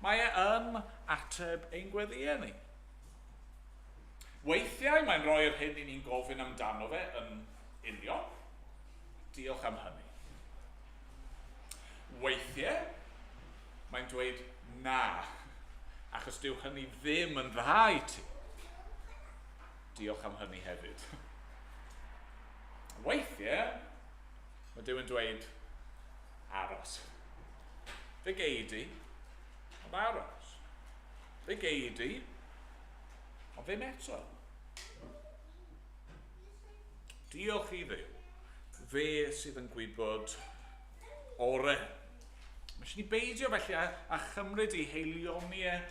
mae e yn ateb ein gweddiau ni. Weithiau mae'n rhoi'r hyn i ni'n gofyn amdano fe yn union. Diolch am hynny. Weithiau, mae'n dweud na, achos dyw hynny ddim yn dda i ti. Diolch am hynny hefyd. Weithiau, mae Dyw yn dweud aros. Fe gei di, ond aros. Fe gei di, ond ddim eto. Diolch i Dduw, fe sydd yn gwybod orau. Mae eisiau ni beidio felly a chymryd i heilioniau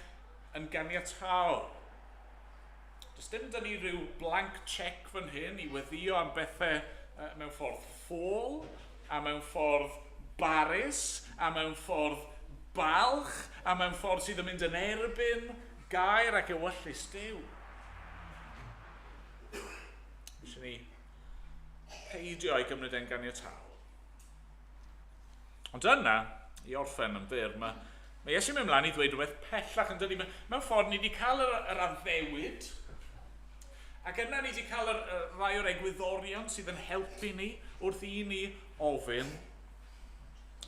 yn ganiataol. Does dim dyn ni rhyw blank check fan hyn i weddio am bethau mewn ffordd ffôl, a mewn ffordd barus, a mewn ffordd balch, a mewn ffordd sydd yn mynd yn erbyn gair ac ewyllus Duw. Eisiau ni peidio i gymryd e'n ganiataol. Ond yna, i orffen yn fyr, mae Iesu mynd ymlaen i ddweud rhywbeth pellach yn dydi. Mewn ffordd, ni wedi cael yr addewid, ac yna ni wedi cael rai o'r egwyddorion sydd yn helpu ni wrth i ni ofyn.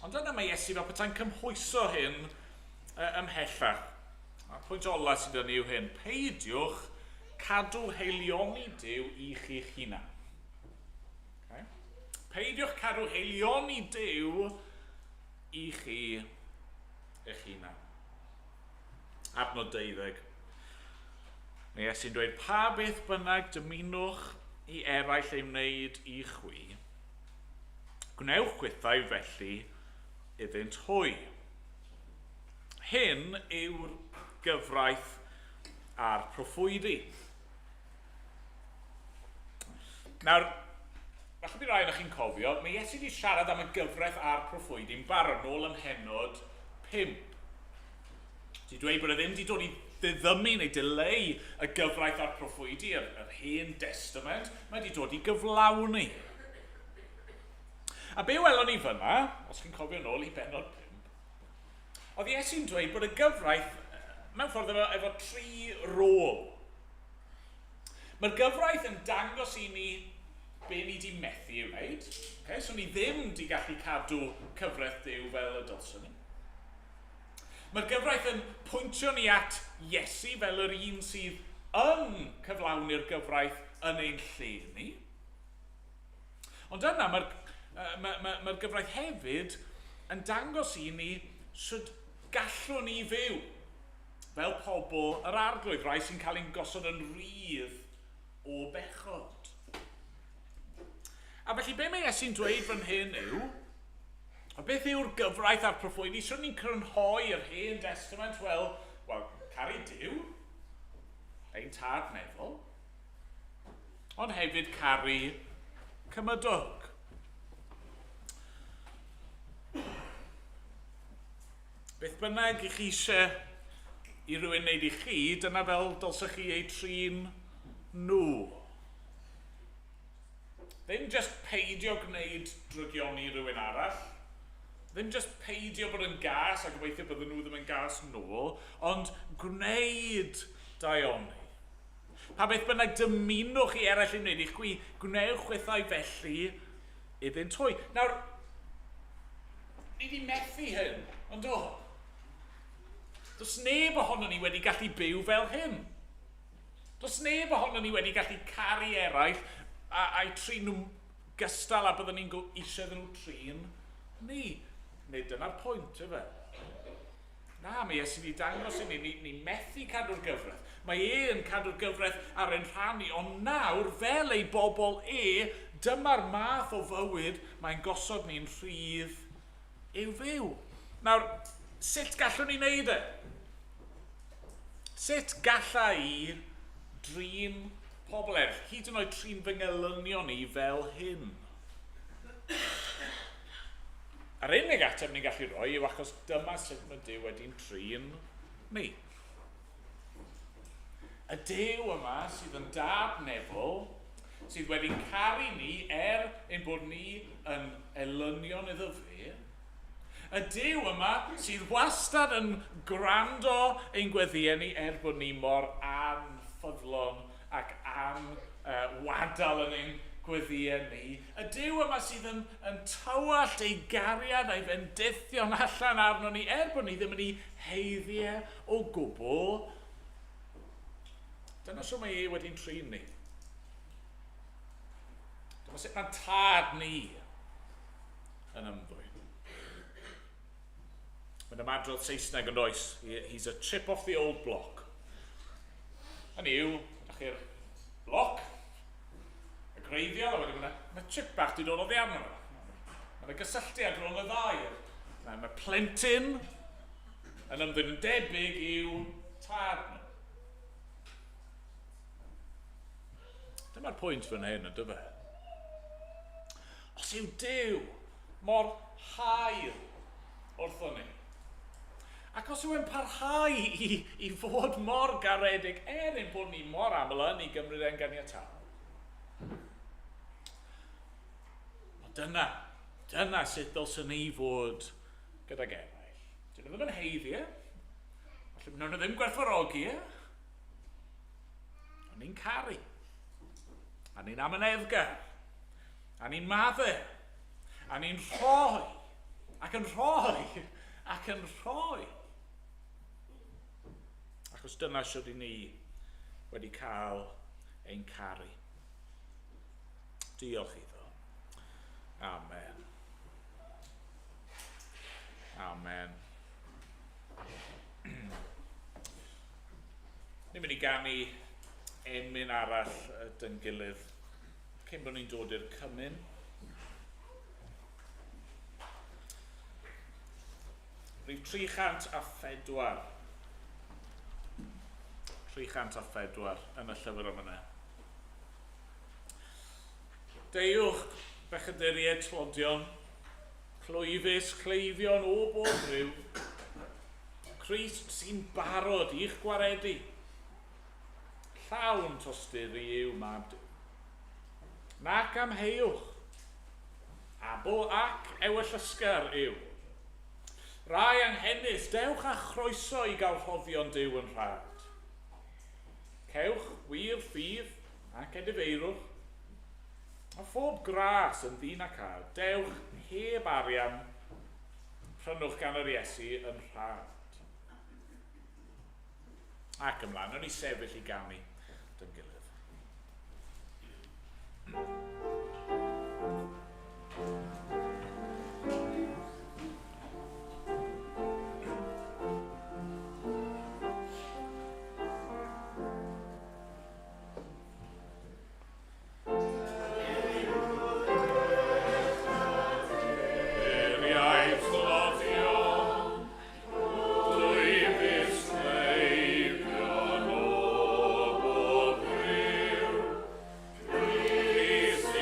Ond yna mae Iesu fel petai'n cymhwyso hyn ymhellach. A'r pwynt ola sydd yn yw hyn, peidiwch cadw heilioni Duw i chi'ch hunan. Okay? Peidiwch cadw heilioni Duw i chi eich hunan. Adnod 12. Mae Iesu'n dweud, pa beth bynnag dymunwch i eraill ei wneud i chwi, gwnewch gwythau felly iddynt hwy. Hyn yw'r gyfraith a'r proffwydi. Nawr, falle bydd rai o'ch chi'n cofio, mae Iesu wedi siarad am y gyfraith a'r proffwydi'n barod nôl ym Mhennod 5. Wedi dweud bod e ddim wedi dod i ddiddymu neu dileu y gyfraith a'r proffwydi, yr Hen Testament, mae wedi dod i gyflawni. A be welon ni fyna, os chi'n cofio nôl i Bennod 5, oedd Iesu'n dweud bod y gyfraith mewn ffordd efo 3 rôl. Mae'r gyfraith yn dangos i ni be ni di methu i'w wneud. Okay? So ni ddim di gallu cadw cyfraith Duw fel y dylswn ni. Mae'r gyfraith yn pwyntio ni at Iesu fel yr un sydd yn cyflawni'r gyfraith yn ein lle ni. Ond yna mae'r gyfraith hefyd yn dangos i ni sut gallwn ni fyw fel pobl yr arglwydd, rai sy'n cael ein gosod yn rydd o bechod. A felly be mae Iesu'n dweud fan hyn yw, a beth yw'r gyfraith a'r proffwydi? Swn ni'n crynhoi yr Hen Testament? Wel, caru Duw, ein tad meddwl, ond hefyd caru cymydog. Beth bynnag i chi eisiau i rywun wneud i chi, dyna fel dylsech chi eu trin nhw. Ddim just peidio gwneud drygioni rhywun arall, ddim just peidio bod yn gas a gobeithio bydden nhw ddim yn gas nôl, ond gwneud daioni. Pa beth bynnag dymunwch chi eraill i wneud i'ch gwi, gwnewch bethau felly iddynt hwy. Nawr, ni di methu hyn, ond o. Does neb ohono ni wedi gallu byw fel hyn. Does neb ohono ni wedi gallu caru eraill a'i trin nhw'n gystal a byddwn ni'n eisiau nhw trin ni. Neu dyna'r pwynt, efe. Na, mae Iesu wedi dangos i ni methu cadw'r gyfraith. Mae yn cadw'r gyfraith ar ein rhannu, ond nawr, fel ei bobl dyma'r math o fywyd mae'n gosod ni'n rhydd i'w fyw. Nawr, sut gallwn ni wneud e? Sut galla i drin pobl eraill, hyd yn oed trin fy ngelynion ni fel hyn? Yr unig ateb ni'n gallu rhoi yw achos dyma sut mae Duw wedi'n trin ni. Y Duw yma sydd yn dad nefol, sydd wedi'n caru ni ein bod ni yn elynion iddo fe, y Duw yma sydd wastad yn gwrando ein gweddiau ni bod ni mor anffyddlon ac wadal yn ein gweddiau ni. Y Duw yma sydd yn tywallt ei gariad a'i bendithion allan arno ni bod ni ddim yn ei heiddiau o gwbl. Dyna sut mae wedi'n trin ni. Dyma sut mae'n tad ni yn ymddwyn. Mae'n ymadrodd Saesneg yn oes. He's a chip off the old block. Hynny yw, ydych chi'r bloc, y greiddiol, a wedyn mae chip bach di dod o ddi arno. Mae'n gysylltiad rhwng y ddau. Mae plentyn yn ymddwyn yn debyg i'w tad nhw. Dyma'r pwynt fan hyn, ynddo fe. Os yw Duw mor hael wrthon ni, ac os yw e'n parhau i fod mor garedig ein bod ni mor aml yn i gymryd e'n ganiatawr. Dyna sut dylsyn ni fod gydag eraill. Dyn nhw ddim yn heiddiau, felly nhw ddim gwerthfawrogi, ond ni'n caru, a ni'n amyneddgar, a ni'n madde, a ni'n rhoi, ac yn rhoi, ac yn rhoi. Achos dyna sydd i ni wedi cael ein caru. Diolch iddo. Amen. Amen. Ni'n mynd i ganu enmyn arall dyn gilydd cyn bod ni'n dod i'r cymyn. Rwyf 304. 304 yn y llyfr yma. Deiwch bechaduriaid tlodion, clwyfus cleifion o bob ryw, Crist sy'n barod i'ch gwaredu, llawn tosturi i'w mab Duw. Nac amheuwch, abl ac ewyllysgar yw. Rai anghennus, dewch a chroeso i gael rhoddion Duw yn rhad. Cewch wir ffydd ac edifeirwch, a phob gras yn ddyn ac ad, dewch heb arian, prynwch gan yr Iesu yn rhad. Ac ymlaen, o'n i sefyll i ganu dyn gilydd. Please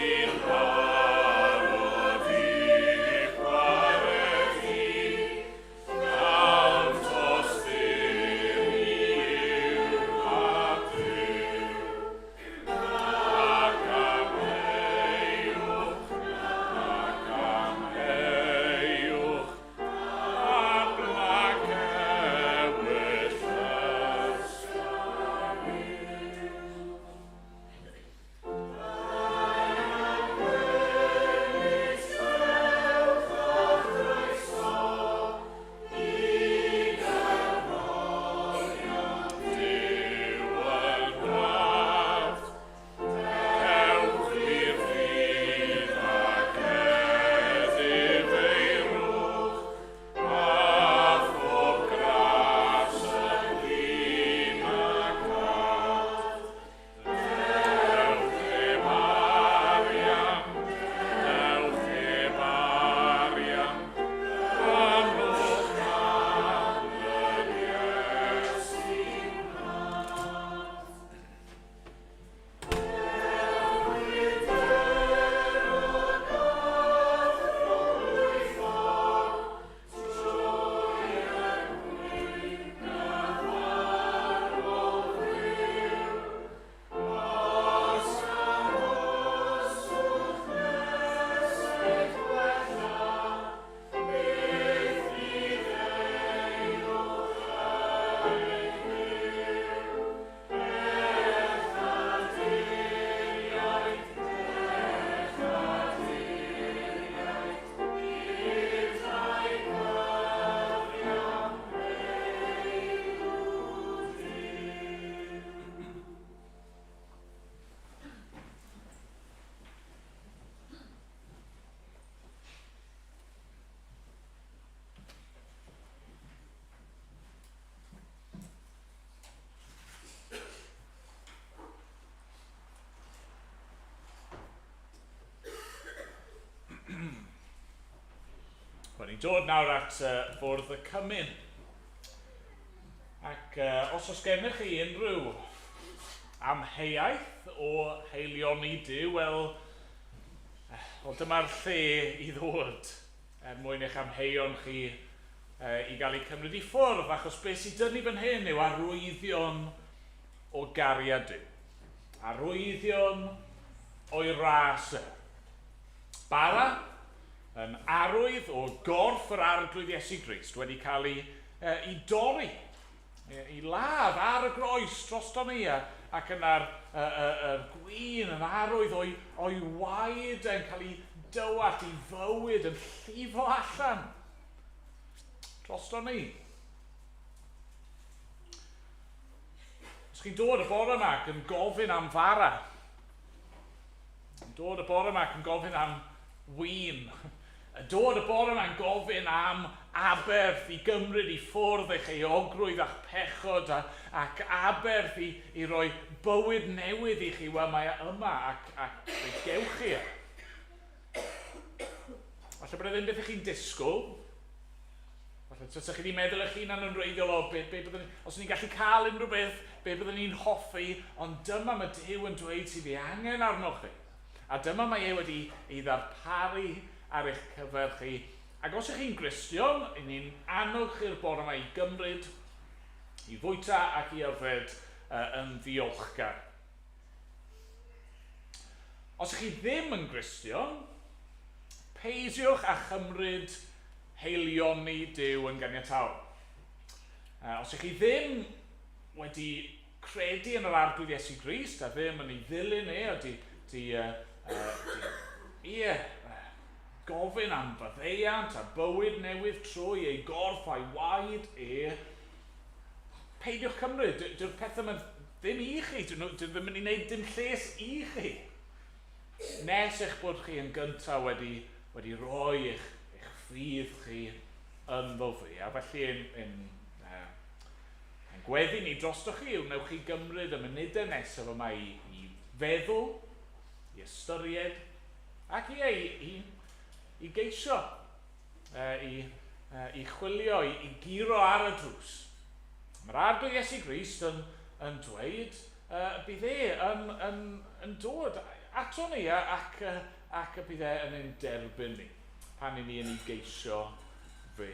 Wel, ni'n dod nawr at fwrdd y cymyn. Ac os oes gennych chi unrhyw amheuaeth o heilioni Duw, wel dyma'r lle i ddod mwyn eich amheuon chi i gael eu cymryd i ffwrdd, achos beth sydd dynnu fan hyn yw arwyddion o gariad Duw. Arwyddion o'i ras. Bara yn arwydd o gorff yr arglwydd Iesu Grist wedi cael ei dorri, i ladd ar y groes drosto ni, ac yna'r gwyn yn arwydd o'i waed yn cael ei dywallt, i fywyd yn llifo allan drosto ni. Os chi'n dod y bore yma ac yn gofyn am fara, dod y bore yma ac yn gofyn am wyn, dod y bore yma yn gofyn am aberth i gymryd i ffwrdd eich eogrwydd a'ch pechod, ac aberth i roi bywyd newydd i chi, wel mae yma ac fe gewch chi. Falle bod ddim beth ych chi'n disgwyl. Falle os ych chi wedi meddwl eich hunan yn wreiddiol o os ni'n gallu cael unrhyw beth, be byddwn ni'n hoffi, ond dyma mae Duw yn dweud sydd ei angen arnoch chi. A dyma mae e wedi ei ddarparu ar eich cyfer chi. Ac os ych chi'n Gristion, ni'n annog chi'r bore yma i gymryd, i fwyta ac i yfed yn ddiolchgar. Os ych chi ddim yn Gristion, peidiwch â chymryd heilioni Duw yn ganiataol. Os ych chi ddim wedi credu yn yr arglwydd Iesu Grist, a ddim yn ei ddilyn gofyn am faddeuant a bywyd newydd trwy ei gorff a'i waed peidiwch cymryd. Dyw'r pethau yma ddim i chi, dyn ddim yn ei wneud dim lles i chi. Nes eich bod chi yn gyntaf wedi rhoi eich ffydd chi ynddo fi. A felly yn gweddi ni drostoch chi, wnewch chi gymryd y munudau nesaf yma i feddwl, i ystyried, ac i geisio, i chwilio, i giro ar y drws. Mae'r arglwydd Iesu Grist yn dweud bydd yn dod ato ni ac bydd yn ein derbyn ni pan i ni yn ei geisio fe.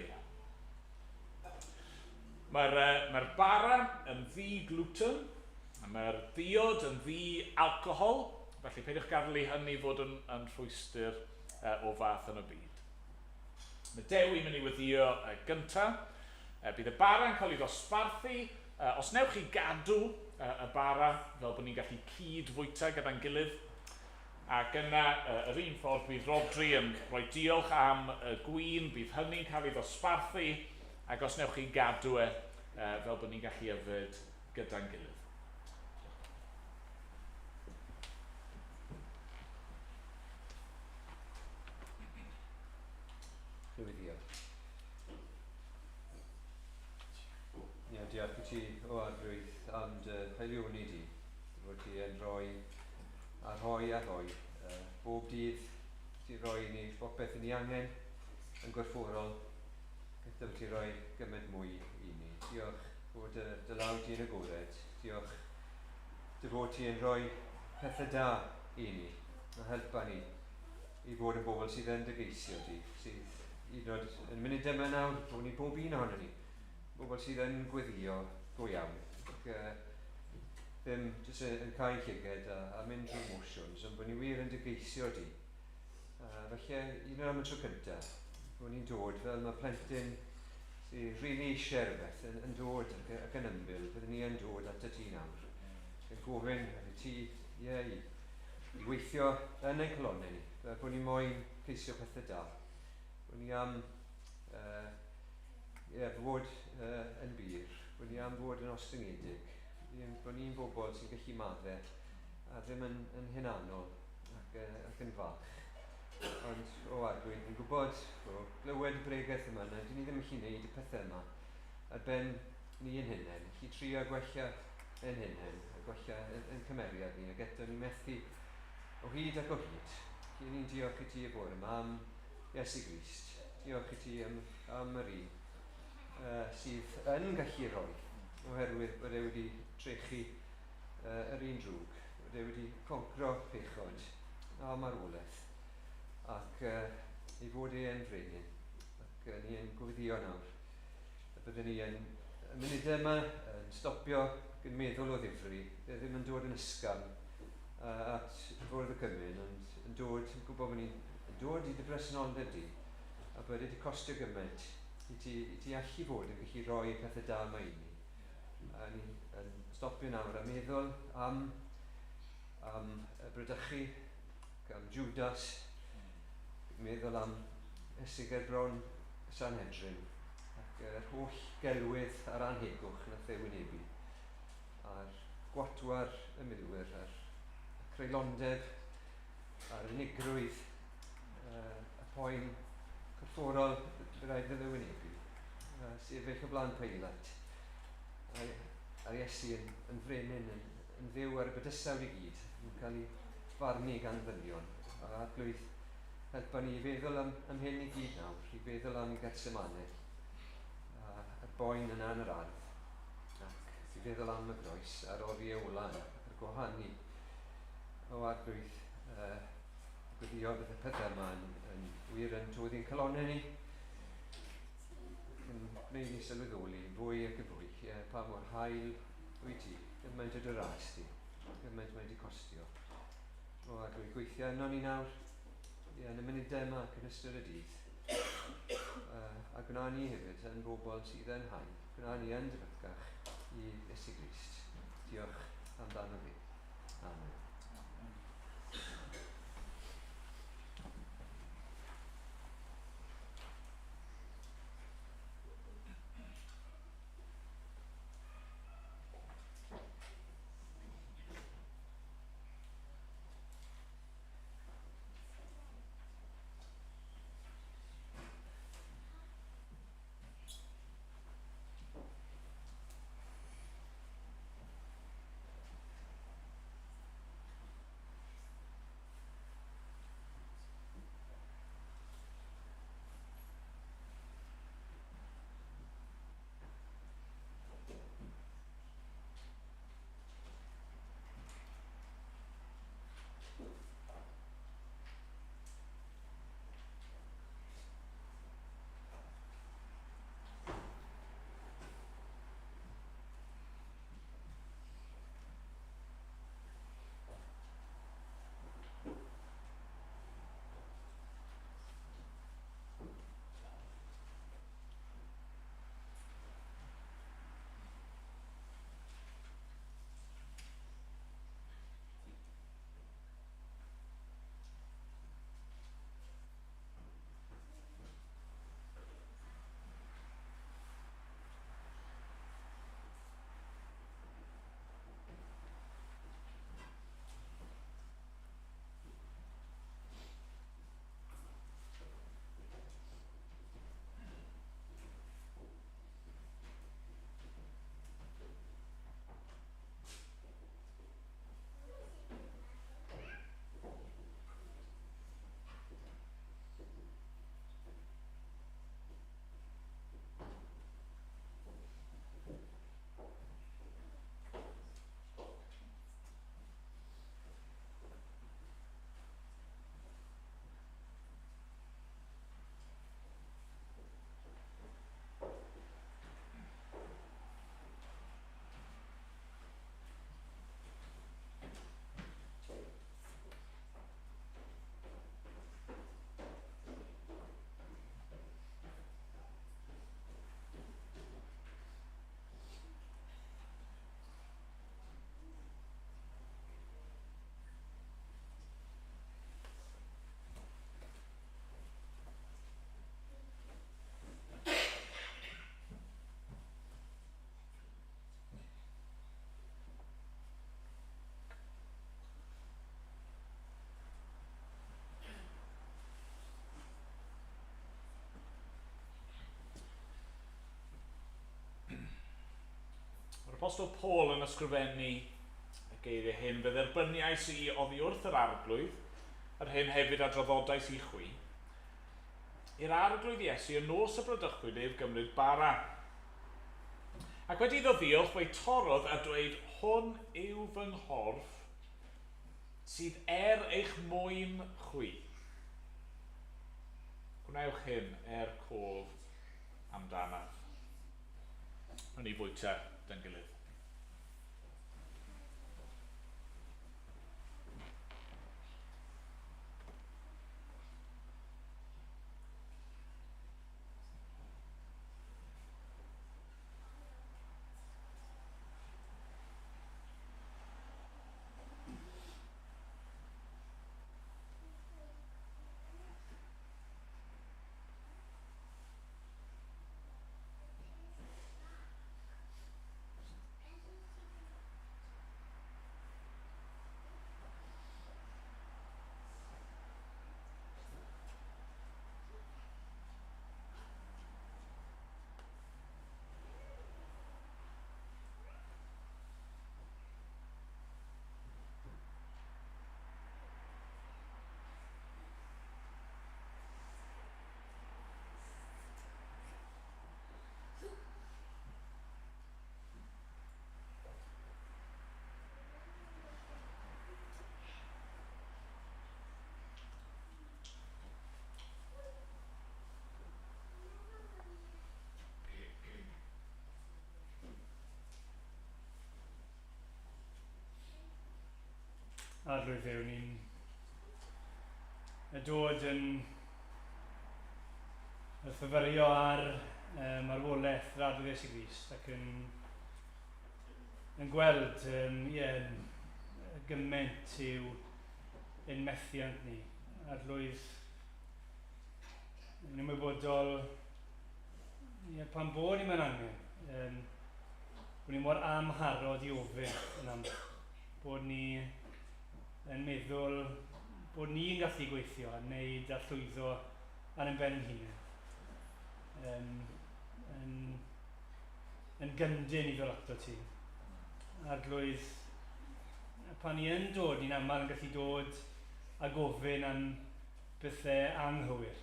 Mae'r bara yn ddi-gluten, mae'r diod yn ddi-alcohol, felly peidiwch gadael i hynny fod yn rhwystyr o fath yn y byd. Mae Dewi mynd i weddio gyntaf. Bydd y bara yn cael ei ddosbarthu. Os newch chi gadw y bara fel bod ni'n gallu cyd-fwyta gyda'n gilydd, ac yna yr un ffordd bydd Rodri yn rhoi diolch am y gwyn, bydd hynny'n cael ei ddosbarthu, ac os newch chi gadw fel bod ni'n gallu yfed gyda'n gilydd. Rhywyddio. Diolch i ti o arglwydd am dy heilioni di, fod ti yn rhoi a rhoi bob dydd ti'n rhoi ni bopeth i ni angen yn gorfforol, gyda ti rhoi gymaint mwy i ni. Diolch bod dy law ti yn agored. Diolch dy fod ti yn rhoi pethau da i ni, a helpa ni i fod yn bobl sydd yn dygeisio ti, sydd yn munud yma nawr, bod ni bob un ohono ni, bobl sydd yn gweddio go iawn, ac ddim jyst yn cael llyged a mynd drwy motions, ond bod ni wir yn dygeisio ti. Felly, un am y tro cyntaf, bod ni'n dod fel mae plentyn sydd rili eisiau rhywbeth yn dod ac yn ymbil, byddwn ni yn dod at y ti nawr. Yn gofyn y ti i weithio yn ein colonnau ni, bod ni moyn ceisio pethau da. Bod ni am fod yn bir, bod ni am fod yn ostyngedig, bod ni'n bobl sy'n gallu maddau a ddim yn hunanol ac yn fach. Ond o arglwydd, ni'n gwybod o glywed y bregaeth yma, na dyn ni ddim yn gallu gwneud y pethau yma ar ben ni yn hunain, gallu trio gwella yn hunain, a gwella yn cymeriad ni, ac eto ni'n methu o hyd ac o hyd. Felly ni'n diolch i ti y bore yma am Iesu Grist. diolch i ti am yr un sydd yn gallu rhoi, oherwydd bod e wedi trechu yr un drwg, bod e wedi concro pechod a marwolaeth, ac ei fod e'n frenin. Ac ni yn gofyddio nawr a byddwn ni yn y munudau yma yn stopio ac yn meddwl o ddifri, ddim yn dod yn ysgafn at fwrdd y Cymyn, ond yn dod, yn gwybod bod ni'n dod i dy bresenoldeb di, a bod wedi costio gymaint i ti allu fod yn gallu rhoi pethau da yma i ni. A ni'n stopio nawr a meddwl am y Brydychu, am Judas, meddwl am Esgid bron Sanhedrin, ac yr holl gelwydd a'r anhegwch nath ei wynebu, a'r gwatwar y milwyr, a'r creulondeb, a'r unigrwydd, y poen corfforol y rhaid iddo wynebu, sef eich o blaen Peilat. A Iesu yn frenin, yn fyw ar y bydysawd i gyd, yn cael ei farnu gan ddynion. A Arglwydd, helpa ni i feddwl am hyn i gyd nawr, i feddwl am Getsemane, y boen yna yn yr ardd, ac i feddwl am y groes a'r oriau ola yna, a'r gwahanu o Arglwydd. Gwyddio bydd y pethau yma yn wir yn twydd i'n calonau ni, yn gwneud ni sylweddoli fwy ac yn fwy pa mor hael wyt ti, gymaint o dy ras ti, gymaint mae wedi costio. O Arglwydd, gweithio yno ni nawr, yn y munudau yma ac yn ystod y dydd, a gwna ni hefyd yn bobl sydd yn hael, gwna ni yn dyfyrgach i Iesu Grist. Diolch amdano fi. Amen. Apostol Paul yn ysgrifennu y geiriau hyn, bydd erbyniais i oddi wrth yr arglwydd, yr hyn hefyd a draddodais i chwi, i'r arglwydd Iesu yn nos y Brydychwyd ef gymryd bara. Ac wedi iddo ddiolch fe'i torodd a dweud, hwn yw fy nghorff sydd eich mwyn chwi. Gwnewch hyn cof amdanaf. Yn ei fwyta dyn gilydd. Arglwydd fewn ni'n dod yn ffyfyrio ar marwolaeth yr arglwydd Iesu Grist ac yn gweld gymaint i'w ein methiant ni. Arglwydd yn ymwybodol pan bod ni mewn angen. Bod ni mor amharod I ofyn yn aml. Bod ni yn meddwl bod ni'n gallu gweithio a wneud a llwyddo ar ein ben hunain. Yn gyndyn I ddod ato ti. Arglwydd, pan ni yn dod, ni'n aml yn gallu dod a gofyn am bethau anghywir.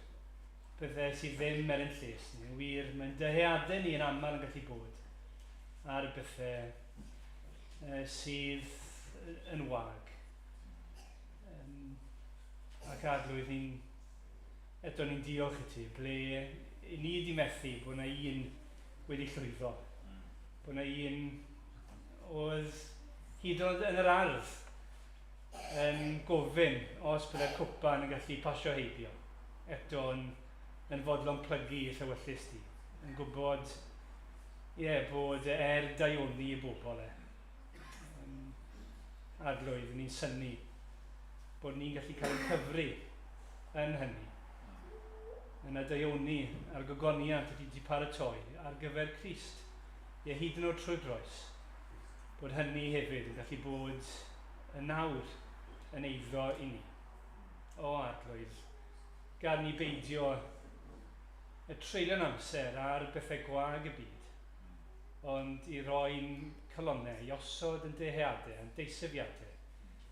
Bethau sydd ddim yn lles ni. Wir, mae'n dyheadau ni yn aml yn gallu bod ar bethau sydd yn wag. Ac arglwydd ni'n diolch I ti, ble I ni wedi methu bod yna un wedi llwyddo. Bod yna un oedd hyd yn oed yn yr ardd yn gofyn os byddai'r cwpan yn gallu pasio heibio. Eto yn fodlon plygu I llywellus ti. Yn gwybod bod daioni I bobl Arglwydd ni'n synnu bod ni'n gallu cael ein cyfri yn hynny. Yn y daioni a'r gogoniant ydy wedi paratoi ar gyfer Crist. Hyd yn oed trwy groes. Bod hynny hefyd yn gallu bod yn nawr yn eiddo I ni. O arglwydd, gan ni beidio y treulio'n amser ar bethau gwag y byd, ond I roi'n colonnau, I osod yn deheadau, yn deisyfiadau,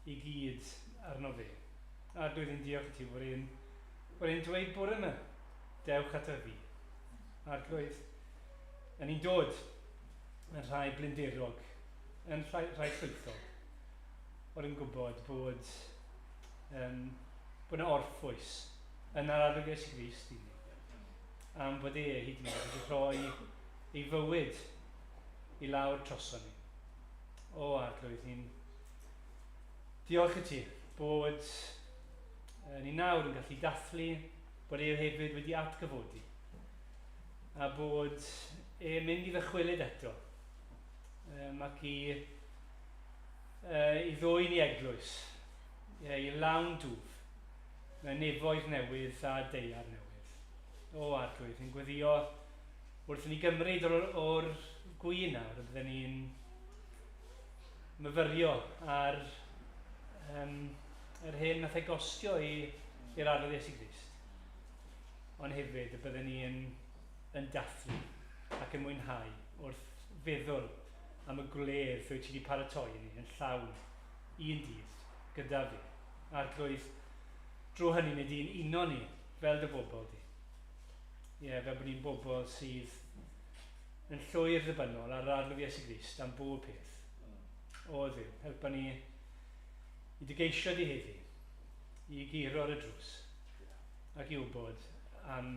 I gyd arno fe. Arglwydd yn diolch I ti bod e'n dweud bore yma, dewch ato fi. Arglwydd, yn ni'n dod yn rhai blinderog, yn rhai llwythog, bod yn gwybod bod yna orffwys yn yr arglwydd Iesu Grist I ni. Am bod hyd yn oed wedi rhoi ei fywyd I lawr troson ni. O arglwydd, ni'n diolch I ti bod ni nawr yn gallu dathlu bod hefyd wedi atgyfodi a bod mynd I ddychwelyd eto ac I ddwyn I eglwys I lawn dwf mewn nefoedd newydd a deiar newydd. O arglwydd, ni'n gweddio wrth ni gymryd o'r gwyn nawr, bydden ni'n myfyrio ar yr hyn nath gostio i'r arglwydd Iesu Grist. Ond hefyd y bydden ni yn dathlu ac yn mwynhau wrth feddwl am y gwledd wyt ti wedi paratoi ni yn llawn un dydd gyda fi. Arglwydd, drwy hynny nid un uno ni fel dy bobl di. fel bod ni'n bobl sydd yn llwyr ddibynnol ar yr arglwydd Iesu Grist am bob peth. O Dduw, helpa ni i dygeisio di heddi, i giro ar y drws, ac i wybod am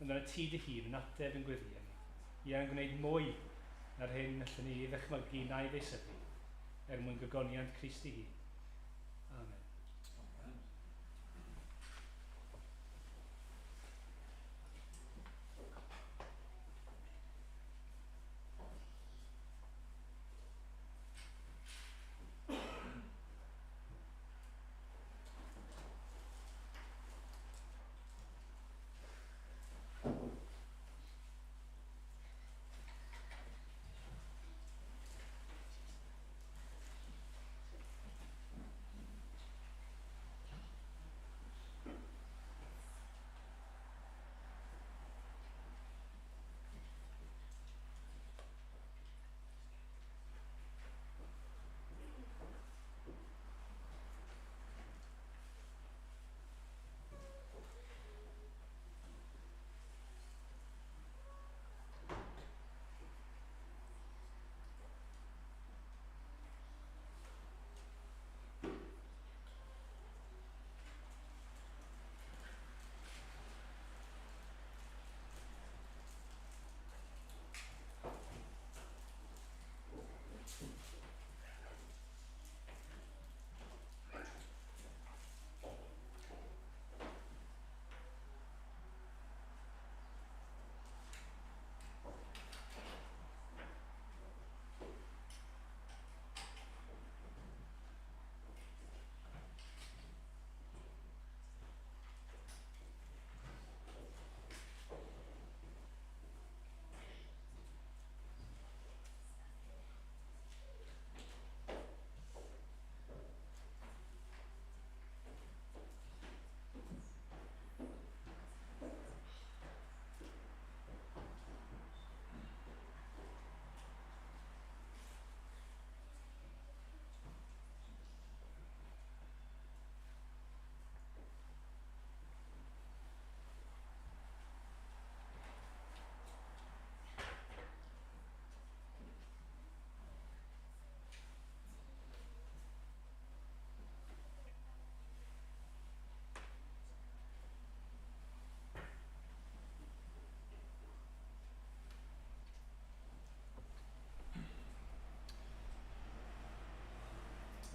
yna ti dy hun yn ateb yn gweddiau ni, i am gwneud mwy na'r hyn allwn ni i ddechmygu na i ddeisyfu, mwyn gygoniant Crist i hun. Amen.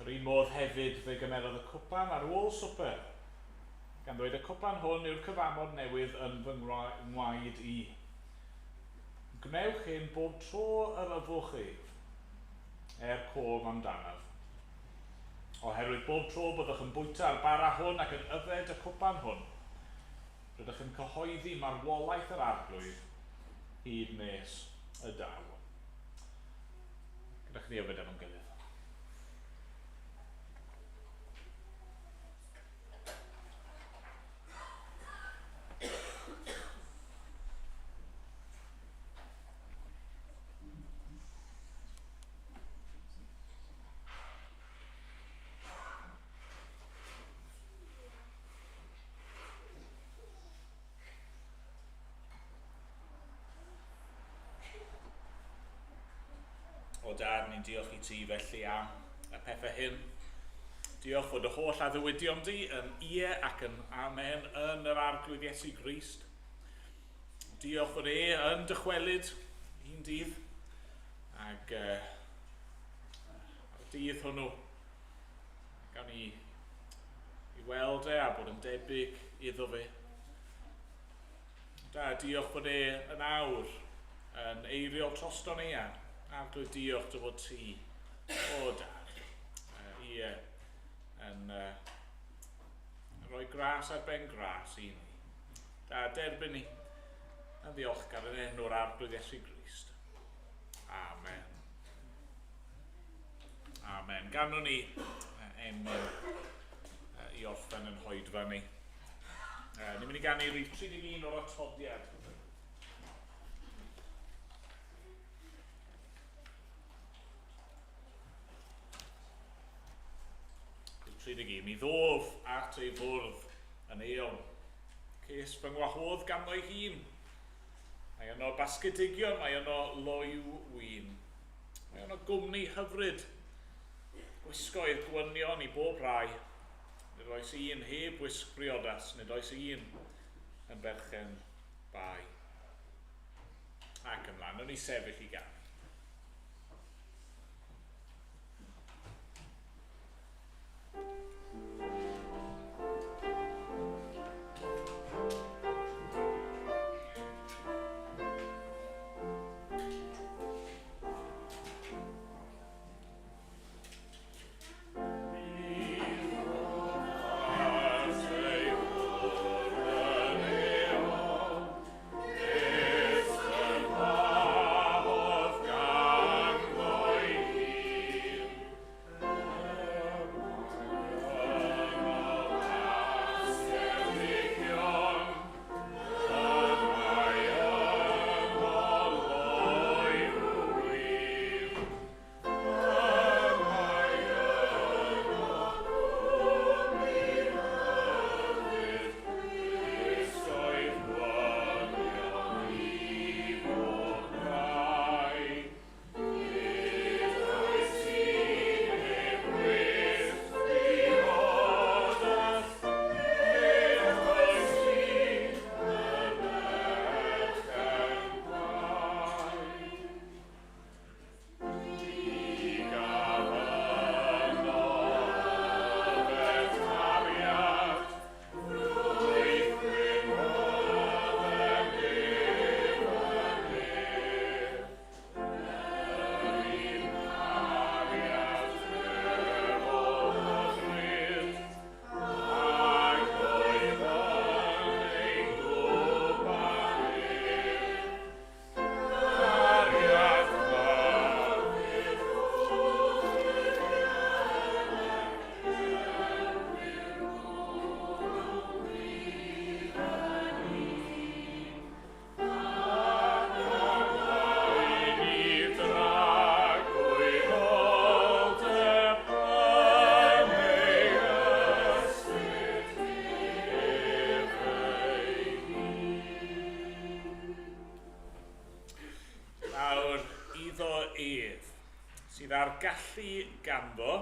Yr un modd hefyd fe gymerodd y cwpan ar ôl swper, gan ddweud y cwpan hwn yw'r cyfamod newydd yn fy ngwaed i. Gwnewch hyn bob tro yr yfwch ef, cof amdanaf. Oherwydd bob tro byddwch yn bwyta'r bara hwn ac yn yfed y cwpan hwn, rydych yn cyhoeddi marwolaeth yr arglwydd hyd nes y daw. Gyda'ch ni yfed am yn gilydd. O Dad, ni'n diolch i ti felly am y pethau hyn. Diolch fod y holl addewidion di yn ie ac yn amen yn yr arglwydd Iesu Grist. Diolch fod yn dychwelyd un dydd ac y dydd hwnnw gawn ni i weld a bod yn debyg iddo fe. Da, diolch fod yn awr yn eiriol troston ni a arglwydd diolch dy fod ti o Dad yn rhoi gras ar ben gras i ni. Da, derbyn ni yn ddiolchgar yn enw'r arglwydd Iesu Grist. Amen. Amen. Ganwn ni emyn i orffen yn hoedfa ni. Ni'n mynd i ganu rhif 31 o'r atodiad. Mi ddof at ei fwrdd yn eol, Ces fy ngwahodd ganddo ei hun. Mae yno basgedigion, mae yno loyw win. Mae yno gwmni hyfryd. Gwisgoedd gwynion i bob rai. Nid oes un heb wisg briodas, nid oes un yn berchen bai. Ac ymlaen, nhw'n ni sefyll i ganu. Sydd ar gallu ganddo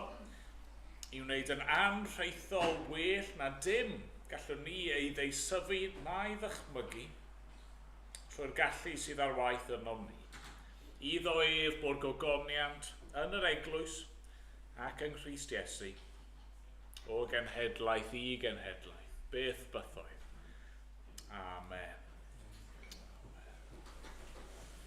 i wneud yn anrheithol well na dim gallwn ni ei ddeisyfu na'i ddychmygu trwy'r gallu sydd ar waith yno ni. Iddo ef bod gogoniant yn yr eglwys ac yng Nghrist Iesu o genhedlaeth i genhedlaeth, beth bythoedd. Amen.